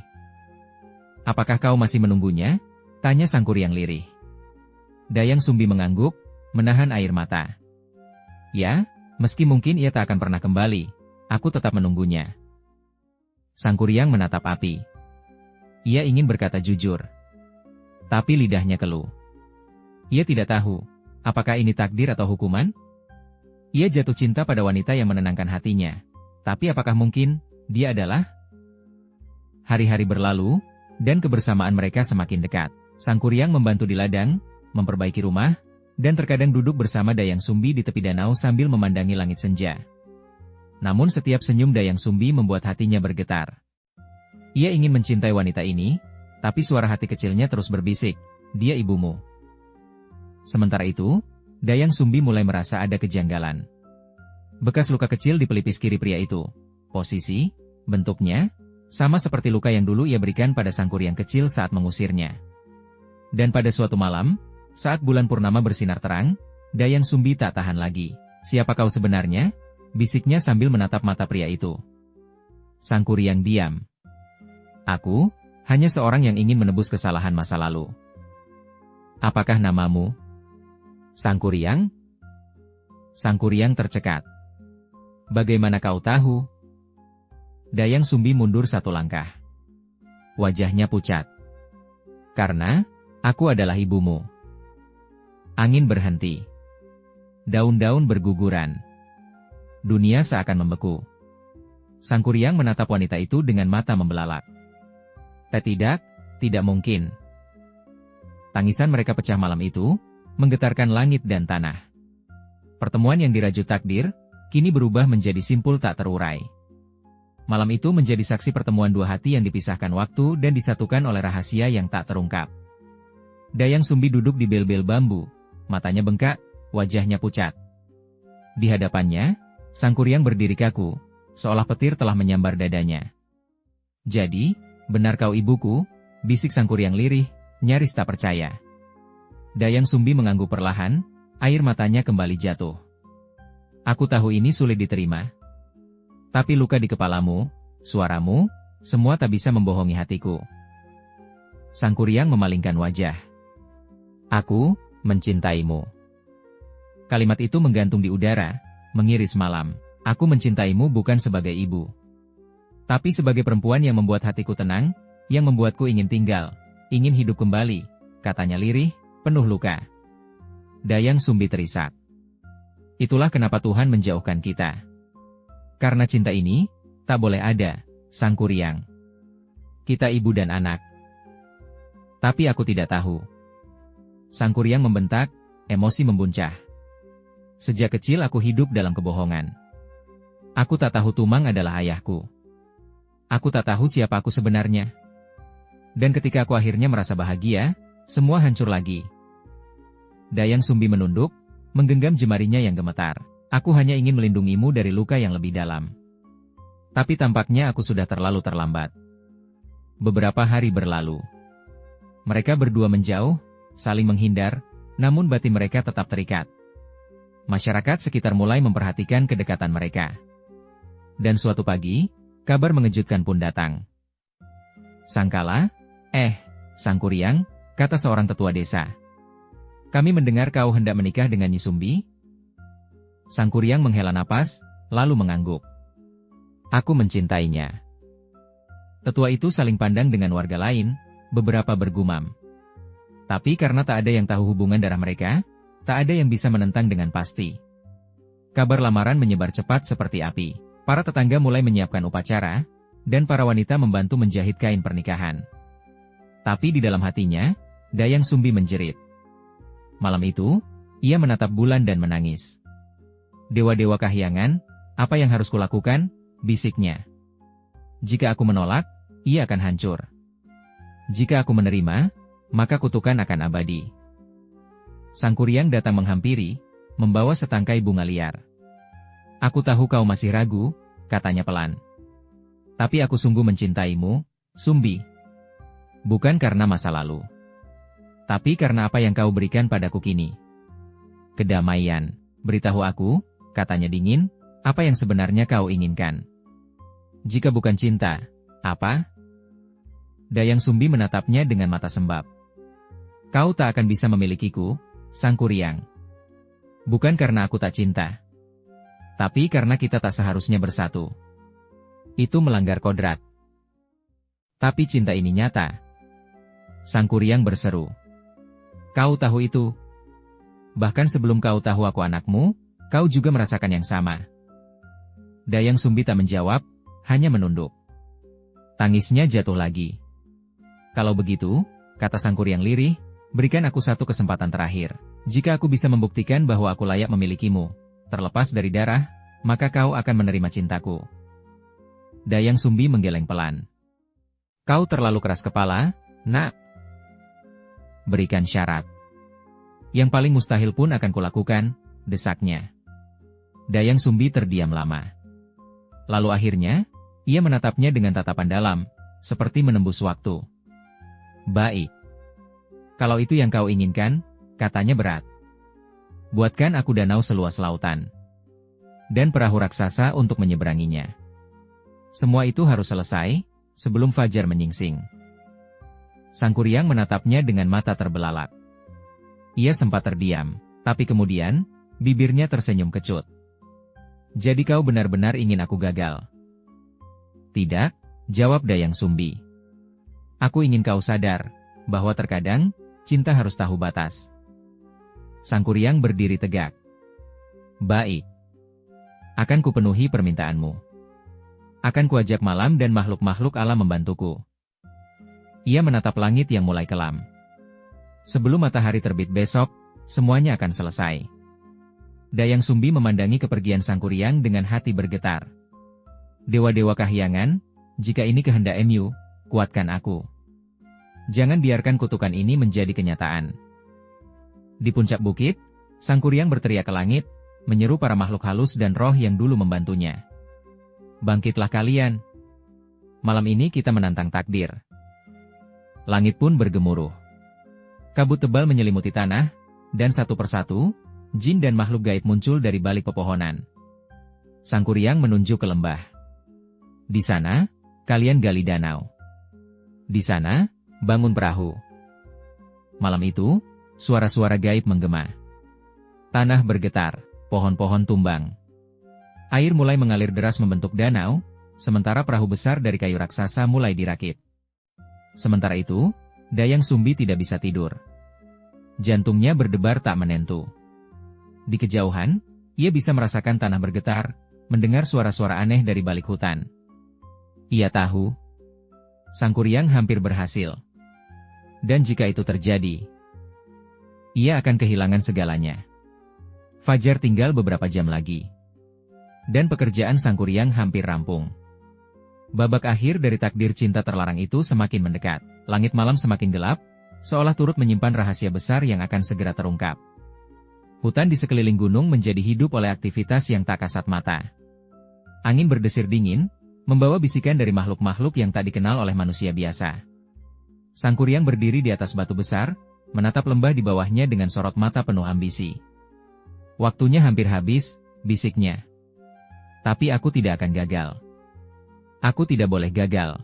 "Apakah kau masih menunggunya?" tanya Sang Kuryang lirih. Dayang Sumbi mengangguk, menahan air mata. "Ya, meski mungkin ia tak akan pernah kembali, aku tetap menunggunya." Sang Kuryang menatap api. Ia ingin berkata jujur. Tapi lidahnya keluh. Ia tidak tahu, apakah ini takdir atau hukuman? Ia jatuh cinta pada wanita yang menenangkan hatinya. Tapi apakah mungkin, dia adalah? Hari-hari berlalu, dan kebersamaan mereka semakin dekat. Sang Kuryang membantu di ladang, memperbaiki rumah, dan terkadang duduk bersama Dayang Sumbi di tepi danau sambil memandangi langit senja. Namun setiap senyum Dayang Sumbi membuat hatinya bergetar. Ia ingin mencintai wanita ini, tapi suara hati kecilnya terus berbisik, "Dia ibumu." Sementara itu, Dayang Sumbi mulai merasa ada kejanggalan. Bekas luka kecil di pelipis kiri pria itu. Posisi, bentuknya, sama seperti luka yang dulu ia berikan pada Sang Kuryang kecil saat mengusirnya. Dan pada suatu malam, saat bulan purnama bersinar terang, Dayang Sumbi tak tahan lagi. "Siapa kau sebenarnya?" bisiknya sambil menatap mata pria itu. Sang Kuryang diam. "Aku, hanya seorang yang ingin menebus kesalahan masa lalu." "Apakah namamu?" "Sang Kuryang?" Sang Kuryang tercekat. "Bagaimana kau tahu?" Dayang Sumbi mundur satu langkah. Wajahnya pucat. "Karena, aku adalah ibumu." Angin berhenti. Daun-daun berguguran. Dunia seakan membeku. Sang Kuryang menatap wanita itu dengan mata membelalak. Tidak mungkin." Tangisan mereka pecah malam itu, menggetarkan langit dan tanah. Pertemuan yang dirajut takdir, kini berubah menjadi simpul tak terurai. Malam itu menjadi saksi pertemuan dua hati yang dipisahkan waktu dan disatukan oleh rahasia yang tak terungkap. Dayang Sumbi duduk di bel-bel bambu, matanya bengkak, wajahnya pucat. Di hadapannya, Sang Kuryang berdiri kaku, seolah petir telah menyambar dadanya. "Jadi, benar kau ibuku?" bisik Sang Kuryang lirih, nyaris tak percaya. Dayang Sumbi mengangguk perlahan, air matanya kembali jatuh. "Aku tahu ini sulit diterima. Tapi luka di kepalamu, suaramu, semua tak bisa membohongi hatiku." Sang Kuryang memalingkan wajah. "Aku mencintaimu." Kalimat itu menggantung di udara, mengiris malam. "Aku mencintaimu bukan sebagai ibu, tapi sebagai perempuan yang membuat hatiku tenang, yang membuatku ingin tinggal, ingin hidup kembali," katanya lirih, penuh luka. Dayang Sumbi terisak. "Itulah kenapa Tuhan menjauhkan kita. Karena cinta ini, tak boleh ada, Sang Kuryang. Kita ibu dan anak." "Tapi aku tidak tahu." Sang Kuryang membentak, emosi membuncah. "Sejak kecil aku hidup dalam kebohongan. Aku tak tahu Tumang adalah ayahku. Aku tak tahu siapa aku sebenarnya. Dan ketika aku akhirnya merasa bahagia, semua hancur lagi." Dayang Sumbi menunduk, menggenggam jemarinya yang gemetar. "Aku hanya ingin melindungimu dari luka yang lebih dalam. Tapi tampaknya aku sudah terlalu terlambat." Beberapa hari berlalu. Mereka berdua menjauh, saling menghindar, namun batin mereka tetap terikat. Masyarakat sekitar mulai memperhatikan kedekatan mereka. Dan suatu pagi, kabar mengejutkan pun datang. "Sangkala, Sang Kuryang," kata seorang tetua desa. "Kami mendengar kau hendak menikah dengan Nyi Sumbi." Sang Kuryang menghela napas, lalu mengangguk. "Aku mencintainya." Tetua itu saling pandang dengan warga lain, beberapa bergumam. Tapi karena tak ada yang tahu hubungan darah mereka, tak ada yang bisa menentang dengan pasti. Kabar lamaran menyebar cepat seperti api. Para tetangga mulai menyiapkan upacara, dan para wanita membantu menjahit kain pernikahan. Tapi di dalam hatinya, Dayang Sumbi menjerit. Malam itu, ia menatap bulan dan menangis. "Dewa-dewa Kahyangan, apa yang harus kulakukan?" bisiknya. "Jika aku menolak, ia akan hancur. Jika aku menerima, maka kutukan akan abadi." Sang Kuryang datang menghampiri, membawa setangkai bunga liar. "Aku tahu kau masih ragu," katanya pelan. "Tapi aku sungguh mencintaimu, Sumbi. Bukan karena masa lalu. Tapi karena apa yang kau berikan padaku kini. Kedamaian. Beritahu aku," katanya dingin, "apa yang sebenarnya kau inginkan. Jika bukan cinta, apa?" Dayang Sumbi menatapnya dengan mata sembab. "Kau tak akan bisa memilikiku, Sang Kuryang. Bukan karena aku tak cinta. Tapi karena kita tak seharusnya bersatu. Itu melanggar kodrat." "Tapi cinta ini nyata." Sang Kuryang berseru. "Kau tahu itu. Bahkan sebelum kau tahu aku anakmu, kau juga merasakan yang sama." Dayang Sumbi tak menjawab, hanya menunduk. Tangisnya jatuh lagi. "Kalau begitu," kata Sang Kuryang lirih, "berikan aku satu kesempatan terakhir. Jika aku bisa membuktikan bahwa aku layak memilikimu, terlepas dari darah, maka kau akan menerima cintaku." Dayang Sumbi menggeleng pelan. "Kau terlalu keras kepala, nak. Berikan syarat." "Yang paling mustahil pun akan kulakukan," desaknya. Dayang Sumbi terdiam lama. Lalu akhirnya, ia menatapnya dengan tatapan dalam, seperti menembus waktu. "Baik. Kalau itu yang kau inginkan," katanya berat. "Buatkan aku danau seluas lautan. Dan perahu raksasa untuk menyeberanginya. Semua itu harus selesai, sebelum fajar menyingsing." Sang Kuryang menatapnya dengan mata terbelalak. Ia sempat terdiam, tapi kemudian, bibirnya tersenyum kecut. "Jadi kau benar-benar ingin aku gagal?" "Tidak," jawab Dayang Sumbi. "Aku ingin kau sadar, bahwa terkadang, cinta harus tahu batas." Sang Kuryang berdiri tegak. "Baik. Akan kupenuhi permintaanmu. Akan kuajak malam dan makhluk-makhluk alam membantuku." Ia menatap langit yang mulai kelam. Sebelum matahari terbit besok, semuanya akan selesai. Dayang Sumbi memandangi kepergian Sang Kuryang dengan hati bergetar. "Dewa-dewa Kahyangan, jika ini kehendak Mu, kuatkan aku. Jangan biarkan kutukan ini menjadi kenyataan." Di puncak bukit, Sang Kuryang berteriak ke langit, menyeru para makhluk halus dan roh yang dulu membantunya. Bangkitlah kalian. Malam ini kita menantang takdir. Langit pun bergemuruh. Kabut tebal menyelimuti tanah, dan satu persatu, jin dan makhluk gaib muncul dari balik pepohonan. Sang Kuryang menunjuk ke lembah. Di sana, kalian gali danau. Di sana, bangun perahu. Malam itu, suara-suara gaib menggema. Tanah bergetar, pohon-pohon tumbang. Air mulai mengalir deras membentuk danau, sementara perahu besar dari kayu raksasa mulai dirakit. Sementara itu, Dayang Sumbi tidak bisa tidur. Jantungnya berdebar tak menentu. Di kejauhan, ia bisa merasakan tanah bergetar, mendengar suara-suara aneh dari balik hutan. Ia tahu, Sang Kuryang hampir berhasil. Dan jika itu terjadi, ia akan kehilangan segalanya. Fajar tinggal beberapa jam lagi. Dan pekerjaan Sang Kuryang hampir rampung. Babak akhir dari takdir cinta terlarang itu semakin mendekat. Langit malam semakin gelap, seolah turut menyimpan rahasia besar yang akan segera terungkap. Hutan di sekeliling gunung menjadi hidup oleh aktivitas yang tak kasat mata. Angin berdesir dingin, membawa bisikan dari makhluk-makhluk yang tak dikenal oleh manusia biasa. Sang Kuryang berdiri di atas batu besar, menatap lembah di bawahnya dengan sorot mata penuh ambisi. Waktunya hampir habis, bisiknya. Tapi aku tidak akan gagal. Aku tidak boleh gagal.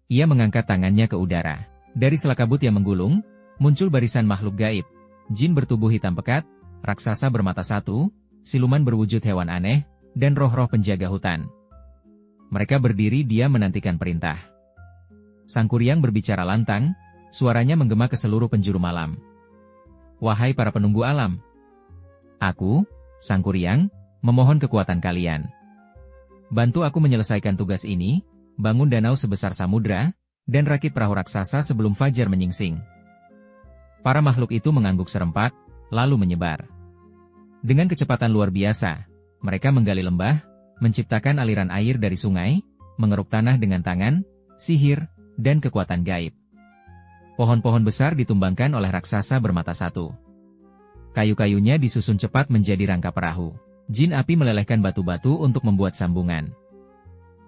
Ia mengangkat tangannya ke udara. Dari sela kabut yang menggulung, muncul barisan makhluk gaib. Jin bertubuh hitam pekat, raksasa bermata satu, siluman berwujud hewan aneh, dan roh-roh penjaga hutan. Mereka berdiri diam menantikan perintah. Sang Kuryang berbicara lantang, suaranya menggema ke seluruh penjuru malam. Wahai para penunggu alam. Aku, Sang Kuryang, memohon kekuatan kalian. Bantu aku menyelesaikan tugas ini, bangun danau sebesar samudra, dan rakit perahu raksasa sebelum fajar menyingsing. Para makhluk itu mengangguk serempak, lalu menyebar. Dengan kecepatan luar biasa, mereka menggali lembah, menciptakan aliran air dari sungai, mengeruk tanah dengan tangan, sihir, dan kekuatan gaib. Pohon-pohon besar ditumbangkan oleh raksasa bermata satu. Kayu-kayunya disusun cepat menjadi rangka perahu. Jin api melelehkan batu-batu untuk membuat sambungan.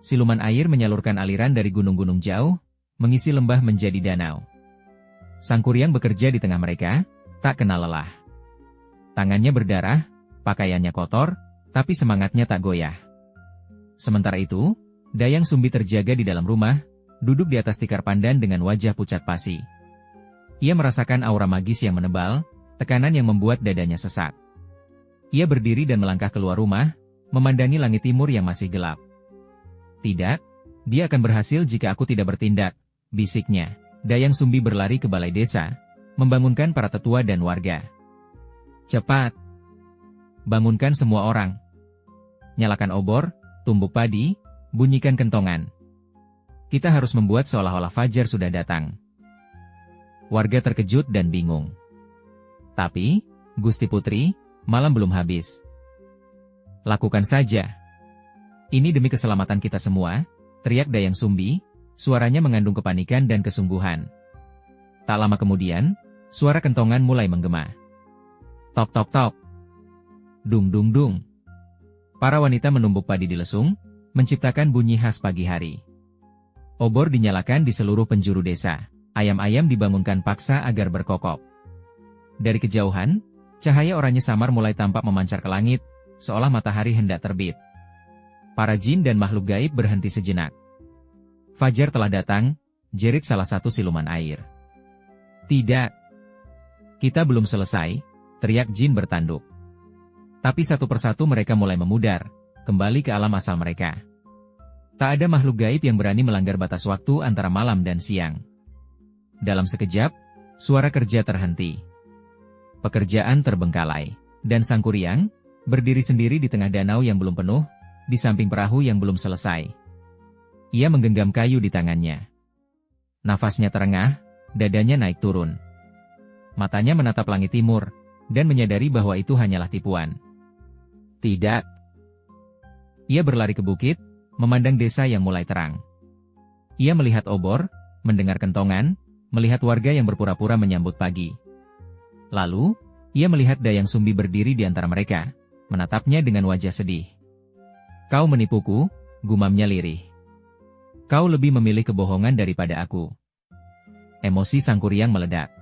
Siluman air menyalurkan aliran dari gunung-gunung jauh, mengisi lembah menjadi danau. Sang Kuryang bekerja di tengah mereka, tak kenal lelah. Tangannya berdarah, pakaiannya kotor, tapi semangatnya tak goyah. Sementara itu, Dayang Sumbi terjaga di dalam rumah, duduk di atas tikar pandan dengan wajah pucat pasi. Ia merasakan aura magis yang menebal, tekanan yang membuat dadanya sesak. Ia berdiri dan melangkah keluar rumah, memandangi langit timur yang masih gelap. Tidak, dia akan berhasil jika aku tidak bertindak, bisiknya. Dayang Sumbi berlari ke balai desa, membangunkan para tetua dan warga. Cepat! Bangunkan semua orang. Nyalakan obor, tumbuk padi, bunyikan kentongan. Kita harus membuat seolah-olah fajar sudah datang. Warga terkejut dan bingung. Tapi, Gusti Putri, malam belum habis. Lakukan saja. Ini demi keselamatan kita semua, teriak Dayang Sumbi, suaranya mengandung kepanikan dan kesungguhan. Tak lama kemudian, suara kentongan mulai menggema. Tok tok tok. Dung dung dung. Para wanita menumbuk padi di lesung, menciptakan bunyi khas pagi hari. Obor dinyalakan di seluruh penjuru desa. Ayam-ayam dibangunkan paksa agar berkokok. Dari kejauhan, cahaya oranye samar mulai tampak memancar ke langit, seolah matahari hendak terbit. Para jin dan makhluk gaib berhenti sejenak. Fajar telah datang, jerit salah satu siluman air. Tidak. Kita belum selesai, teriak jin bertanduk. Tapi satu persatu mereka mulai memudar, kembali ke alam asal mereka. Tak ada makhluk gaib yang berani melanggar batas waktu antara malam dan siang. Dalam sekejap, suara kerja terhenti. Pekerjaan terbengkalai, dan Sang Kuryang berdiri sendiri di tengah danau yang belum penuh, di samping perahu yang belum selesai. Ia menggenggam kayu di tangannya. Nafasnya terengah, dadanya naik turun. Matanya menatap langit timur, dan menyadari bahwa itu hanyalah tipuan. Tidak. Ia berlari ke bukit, memandang desa yang mulai terang. Ia melihat obor, mendengar kentongan, melihat warga yang berpura-pura menyambut pagi. Lalu, Ia melihat Dayang Sumbi berdiri di antara mereka, menatapnya dengan wajah sedih. "Kau menipuku," gumamnya lirih. "Kau lebih memilih kebohongan daripada aku." Emosi Sang Kuryang meledak.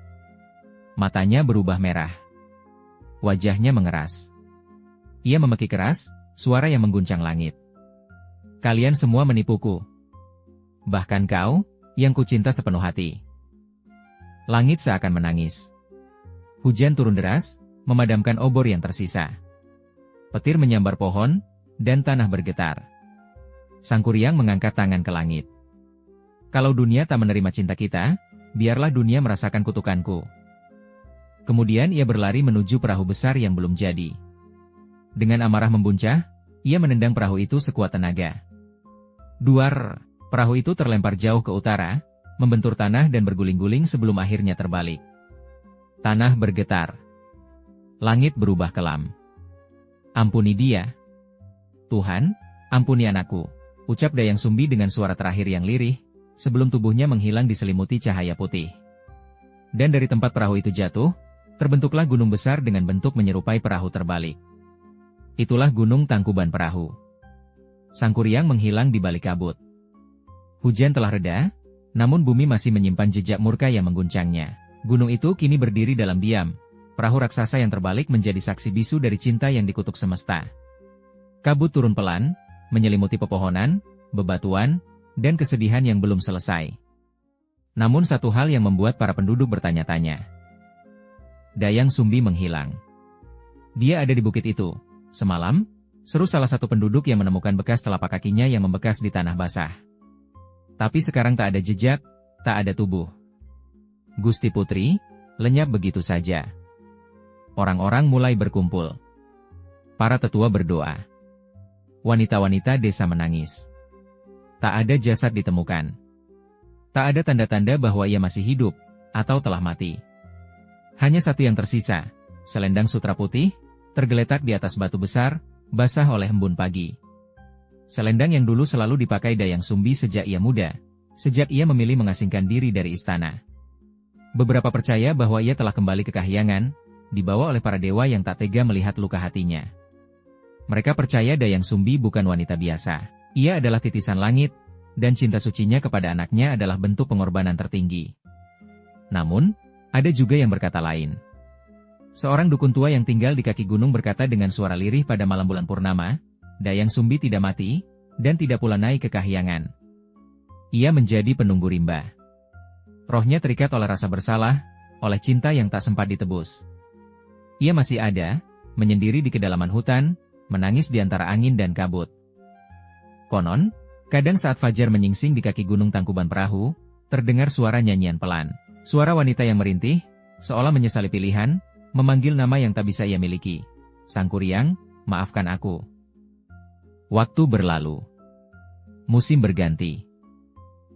Matanya berubah merah. Wajahnya mengeras. Ia memekik keras, suara yang mengguncang langit. "Kalian semua menipuku. Bahkan kau, yang kucinta sepenuh hati." Langit seakan menangis. Hujan turun deras, memadamkan obor yang tersisa. Petir menyambar pohon, dan tanah bergetar. Sang Kuryang mengangkat tangan ke langit. "Kalau dunia tak menerima cinta kita, biarlah dunia merasakan kutukanku." Kemudian ia berlari menuju perahu besar yang belum jadi. Dengan amarah membuncah, ia menendang perahu itu sekuat tenaga. Duar, perahu itu terlempar jauh ke utara, membentur tanah dan berguling-guling sebelum akhirnya terbalik. Tanah bergetar. Langit berubah kelam. "Ampuni dia. Tuhan, ampuni anakku," ucap Dayang Sumbi dengan suara terakhir yang lirih, sebelum tubuhnya menghilang diselimuti cahaya putih. Dan dari tempat perahu itu jatuh, terbentuklah gunung besar dengan bentuk menyerupai perahu terbalik. Itulah Gunung Tangkuban Perahu. Sang Kuryang menghilang di balik kabut. Hujan telah reda, namun bumi masih menyimpan jejak murka yang mengguncangnya. Gunung itu kini berdiri dalam diam. Perahu raksasa yang terbalik menjadi saksi bisu dari cinta yang dikutuk semesta. Kabut turun pelan, menyelimuti pepohonan, bebatuan, dan kesedihan yang belum selesai. Namun satu hal yang membuat para penduduk bertanya-tanya. Dayang Sumbi menghilang. "Dia ada di bukit itu semalam," seru salah satu penduduk yang menemukan bekas telapak kakinya yang membekas di tanah basah. "Tapi sekarang tak ada jejak, tak ada tubuh." Gusti Putri, lenyap begitu saja. Orang-orang mulai berkumpul. Para tetua berdoa. Wanita-wanita desa menangis. Tak ada jasad ditemukan. Tak ada tanda-tanda bahwa ia masih hidup, atau telah mati. Hanya satu yang tersisa, selendang sutra putih, tergeletak di atas batu besar, basah oleh embun pagi. Selendang yang dulu selalu dipakai Dayang Sumbi sejak ia muda, sejak ia memilih mengasingkan diri dari istana. Beberapa percaya bahwa ia telah kembali ke kahyangan, dibawa oleh para dewa yang tak tega melihat luka hatinya. Mereka percaya Dayang Sumbi bukan wanita biasa. Ia adalah titisan langit, dan cinta sucinya kepada anaknya adalah bentuk pengorbanan tertinggi. Namun, ada juga yang berkata lain. Seorang dukun tua yang tinggal di kaki gunung berkata dengan suara lirih pada malam bulan purnama, Dayang Sumbi tidak mati, dan tidak pula naik ke kahyangan. Ia menjadi penunggu rimba. Rohnya terikat oleh rasa bersalah, oleh cinta yang tak sempat ditebus. Ia masih ada, menyendiri di kedalaman hutan, menangis di antara angin dan kabut. Konon, kadang saat fajar menyingsing di kaki gunung Tangkuban Perahu, terdengar suara nyanyian pelan. Suara wanita yang merintih, seolah menyesali pilihan, memanggil nama yang tak bisa ia miliki. "Sang Kuryang, maafkan aku." Waktu berlalu. Musim berganti.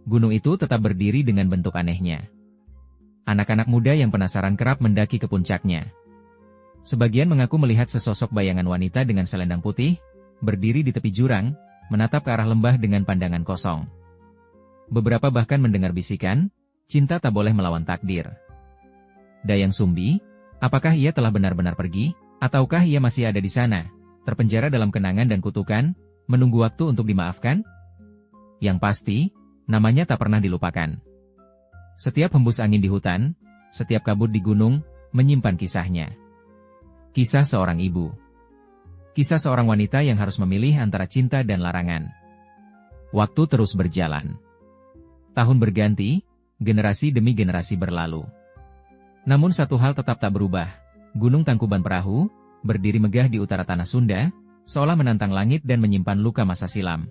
Gunung itu tetap berdiri dengan bentuk anehnya. Anak-anak muda yang penasaran kerap mendaki ke puncaknya. Sebagian mengaku melihat sesosok bayangan wanita dengan selendang putih, berdiri di tepi jurang, menatap ke arah lembah dengan pandangan kosong. Beberapa bahkan mendengar bisikan, cinta tak boleh melawan takdir. Dayang Sumbi, apakah ia telah benar-benar pergi, ataukah ia masih ada di sana, terpenjara dalam kenangan dan kutukan, menunggu waktu untuk dimaafkan? Yang pasti, namanya tak pernah dilupakan. Setiap hembus angin di hutan, setiap kabut di gunung, menyimpan kisahnya. Kisah seorang ibu. Kisah seorang wanita yang harus memilih antara cinta dan larangan. Waktu terus berjalan. Tahun berganti, generasi demi generasi berlalu. Namun satu hal tetap tak berubah. Gunung Tangkuban Perahu, berdiri megah di utara tanah Sunda, seolah menantang langit dan menyimpan luka masa silam.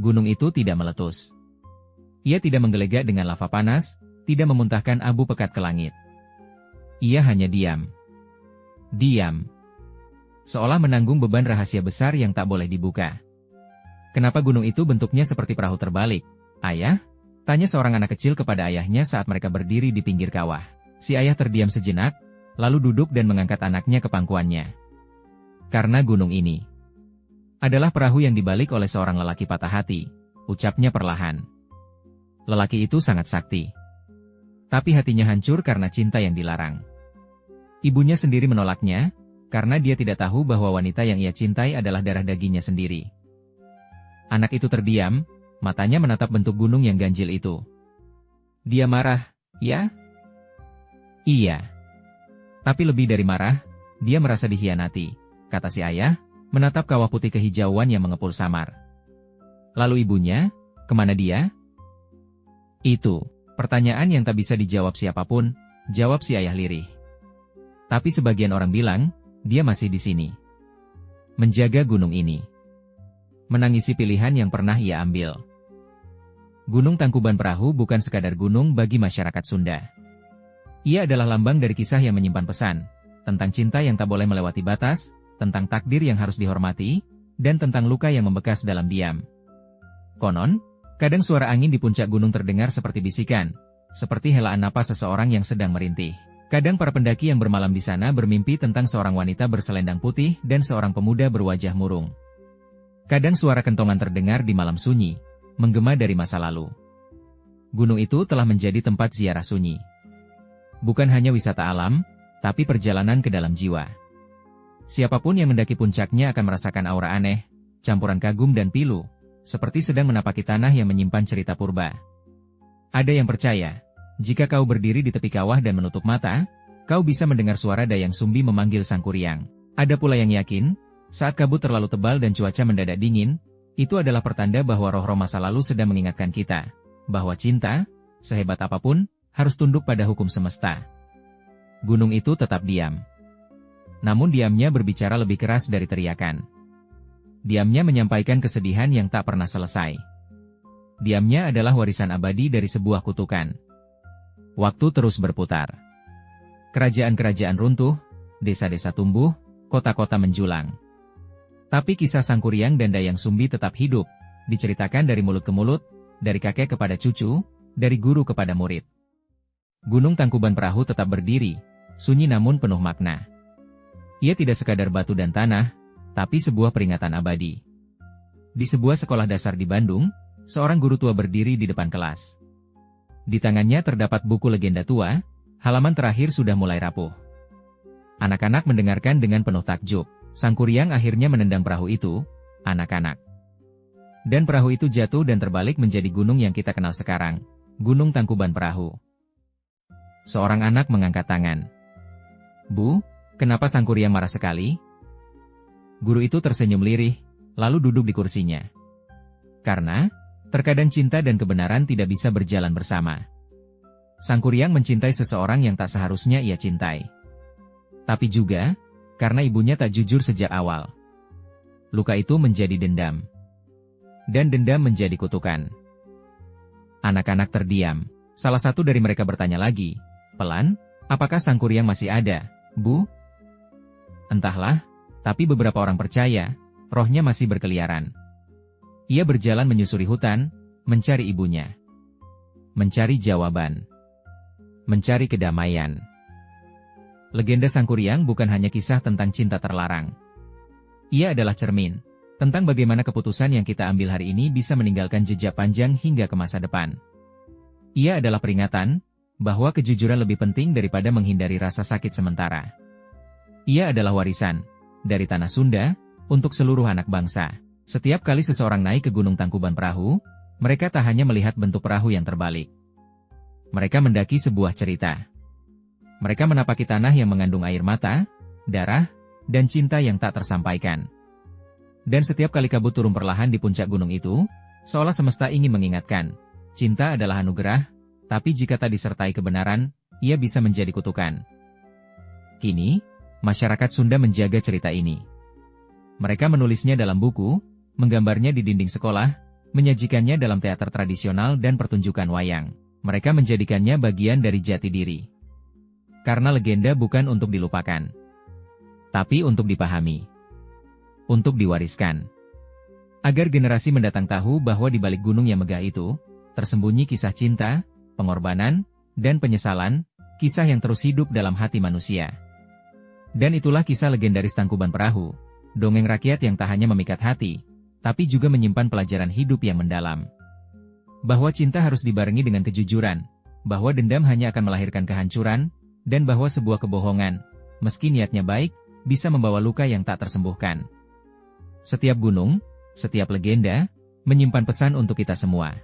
Gunung itu tidak meletus. Ia tidak menggelegak dengan lava panas, tidak memuntahkan abu pekat ke langit. Ia hanya diam. Diam. Seolah menanggung beban rahasia besar yang tak boleh dibuka. "Kenapa gunung itu bentuknya seperti perahu terbalik, Ayah?" tanya seorang anak kecil kepada ayahnya saat mereka berdiri di pinggir kawah. Si ayah terdiam sejenak, lalu duduk dan mengangkat anaknya ke pangkuannya. "Karena gunung ini adalah perahu yang dibalik oleh seorang lelaki patah hati," ucapnya perlahan. Lelaki itu sangat sakti. Tapi hatinya hancur karena cinta yang dilarang. Ibunya sendiri menolaknya, karena dia tidak tahu bahwa wanita yang ia cintai adalah darah dagingnya sendiri. Anak itu terdiam, matanya menatap bentuk gunung yang ganjil itu. Dia marah, ya? Iya. Tapi lebih dari marah, dia merasa dikhianati, kata si ayah, menatap kawah putih kehijauan yang mengepul samar. Lalu ibunya, kemana dia? Itu, pertanyaan yang tak bisa dijawab siapapun, jawab si ayah lirih. Tapi sebagian orang bilang, dia masih di sini. Menjaga gunung ini. Menangisi pilihan yang pernah ia ambil. Gunung Tangkuban Perahu bukan sekadar gunung bagi masyarakat Sunda. Ia adalah lambang dari kisah yang menyimpan pesan, tentang cinta yang tak boleh melewati batas, tentang takdir yang harus dihormati, dan tentang luka yang membekas dalam diam. Konon, kadang suara angin di puncak gunung terdengar seperti bisikan, seperti helaan napas seseorang yang sedang merintih. Kadang para pendaki yang bermalam di sana bermimpi tentang seorang wanita berselendang putih dan seorang pemuda berwajah murung. Kadang suara kentongan terdengar di malam sunyi, menggema dari masa lalu. Gunung itu telah menjadi tempat ziarah sunyi. Bukan hanya wisata alam, tapi perjalanan ke dalam jiwa. Siapapun yang mendaki puncaknya akan merasakan aura aneh, campuran kagum dan pilu, seperti sedang menapaki tanah yang menyimpan cerita purba. Ada yang percaya, jika kau berdiri di tepi kawah dan menutup mata, kau bisa mendengar suara Dayang Sumbi memanggil sang kuryang. Ada pula yang yakin, saat kabut terlalu tebal dan cuaca mendadak dingin, itu adalah pertanda bahwa roh-roh masa lalu sedang mengingatkan kita, bahwa cinta, sehebat apapun, harus tunduk pada hukum semesta. Gunung itu tetap diam. Namun diamnya berbicara lebih keras dari teriakan. Diamnya menyampaikan kesedihan yang tak pernah selesai. Diamnya adalah warisan abadi dari sebuah kutukan. Waktu terus berputar. Kerajaan-kerajaan runtuh, desa-desa tumbuh, kota-kota menjulang. Tapi kisah Sang Kuryang dan Dayang Sumbi tetap hidup, diceritakan dari mulut ke mulut, dari kakek kepada cucu, dari guru kepada murid. Gunung Tangkuban Perahu tetap berdiri, sunyi namun penuh makna. Ia tidak sekadar batu dan tanah, tapi sebuah peringatan abadi. Di sebuah sekolah dasar di Bandung, seorang guru tua berdiri di depan kelas. Di tangannya terdapat buku legenda tua, halaman terakhir sudah mulai rapuh. Anak-anak mendengarkan dengan penuh takjub. Sang Kuryang akhirnya menendang perahu itu, anak-anak. Dan perahu itu jatuh dan terbalik menjadi gunung yang kita kenal sekarang, Gunung Tangkuban Perahu. Seorang anak mengangkat tangan. Bu, kenapa Sang Kuryang marah sekali? Guru itu tersenyum lirih, lalu duduk di kursinya. Karena, terkadang cinta dan kebenaran tidak bisa berjalan bersama. Sang Kuryang mencintai seseorang yang tak seharusnya ia cintai. Tapi juga, karena ibunya tak jujur sejak awal. Luka itu menjadi dendam. Dan dendam menjadi kutukan. Anak-anak terdiam. Salah satu dari mereka bertanya lagi, pelan, apakah Sang Kuryang masih ada, Bu? Entahlah, tapi beberapa orang percaya, rohnya masih berkeliaran. Ia berjalan menyusuri hutan, mencari ibunya. Mencari jawaban. Mencari kedamaian. Legenda Sang Kuryang bukan hanya kisah tentang cinta terlarang. Ia adalah cermin, tentang bagaimana keputusan yang kita ambil hari ini bisa meninggalkan jejak panjang hingga ke masa depan. Ia adalah peringatan, bahwa kejujuran lebih penting daripada menghindari rasa sakit sementara. Ia adalah warisan, dari tanah Sunda, untuk seluruh anak bangsa. Setiap kali seseorang naik ke Gunung Tangkuban Perahu, mereka tak hanya melihat bentuk perahu yang terbalik. Mereka mendaki sebuah cerita. Mereka menapaki tanah yang mengandung air mata, darah, dan cinta yang tak tersampaikan. Dan setiap kali kabut turun perlahan di puncak gunung itu, seolah semesta ingin mengingatkan, cinta adalah anugerah, tapi jika tak disertai kebenaran, ia bisa menjadi kutukan. Kini, masyarakat Sunda menjaga cerita ini. Mereka menulisnya dalam buku, menggambarnya di dinding sekolah, menyajikannya dalam teater tradisional dan pertunjukan wayang. Mereka menjadikannya bagian dari jati diri. Karena legenda bukan untuk dilupakan, tapi untuk dipahami. Untuk diwariskan. Agar generasi mendatang tahu bahwa di balik gunung yang megah itu, tersembunyi kisah cinta, pengorbanan, dan penyesalan, kisah yang terus hidup dalam hati manusia. Dan itulah kisah legendaris Tangkuban Perahu, dongeng rakyat yang tak hanya memikat hati, tapi juga menyimpan pelajaran hidup yang mendalam. Bahwa cinta harus dibarengi dengan kejujuran, bahwa dendam hanya akan melahirkan kehancuran, dan bahwa sebuah kebohongan, meski niatnya baik, bisa membawa luka yang tak tersembuhkan. Setiap gunung, setiap legenda, menyimpan pesan untuk kita semua.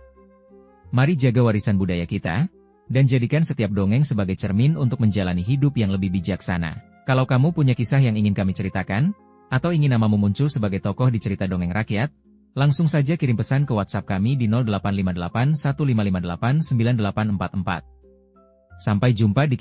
Mari jaga warisan budaya kita, dan jadikan setiap dongeng sebagai cermin untuk menjalani hidup yang lebih bijaksana. Kalau kamu punya kisah yang ingin kami ceritakan, atau ingin namamu muncul sebagai tokoh di cerita dongeng rakyat, langsung saja kirim pesan ke WhatsApp kami di 0858 1558 9844. Sampai jumpa di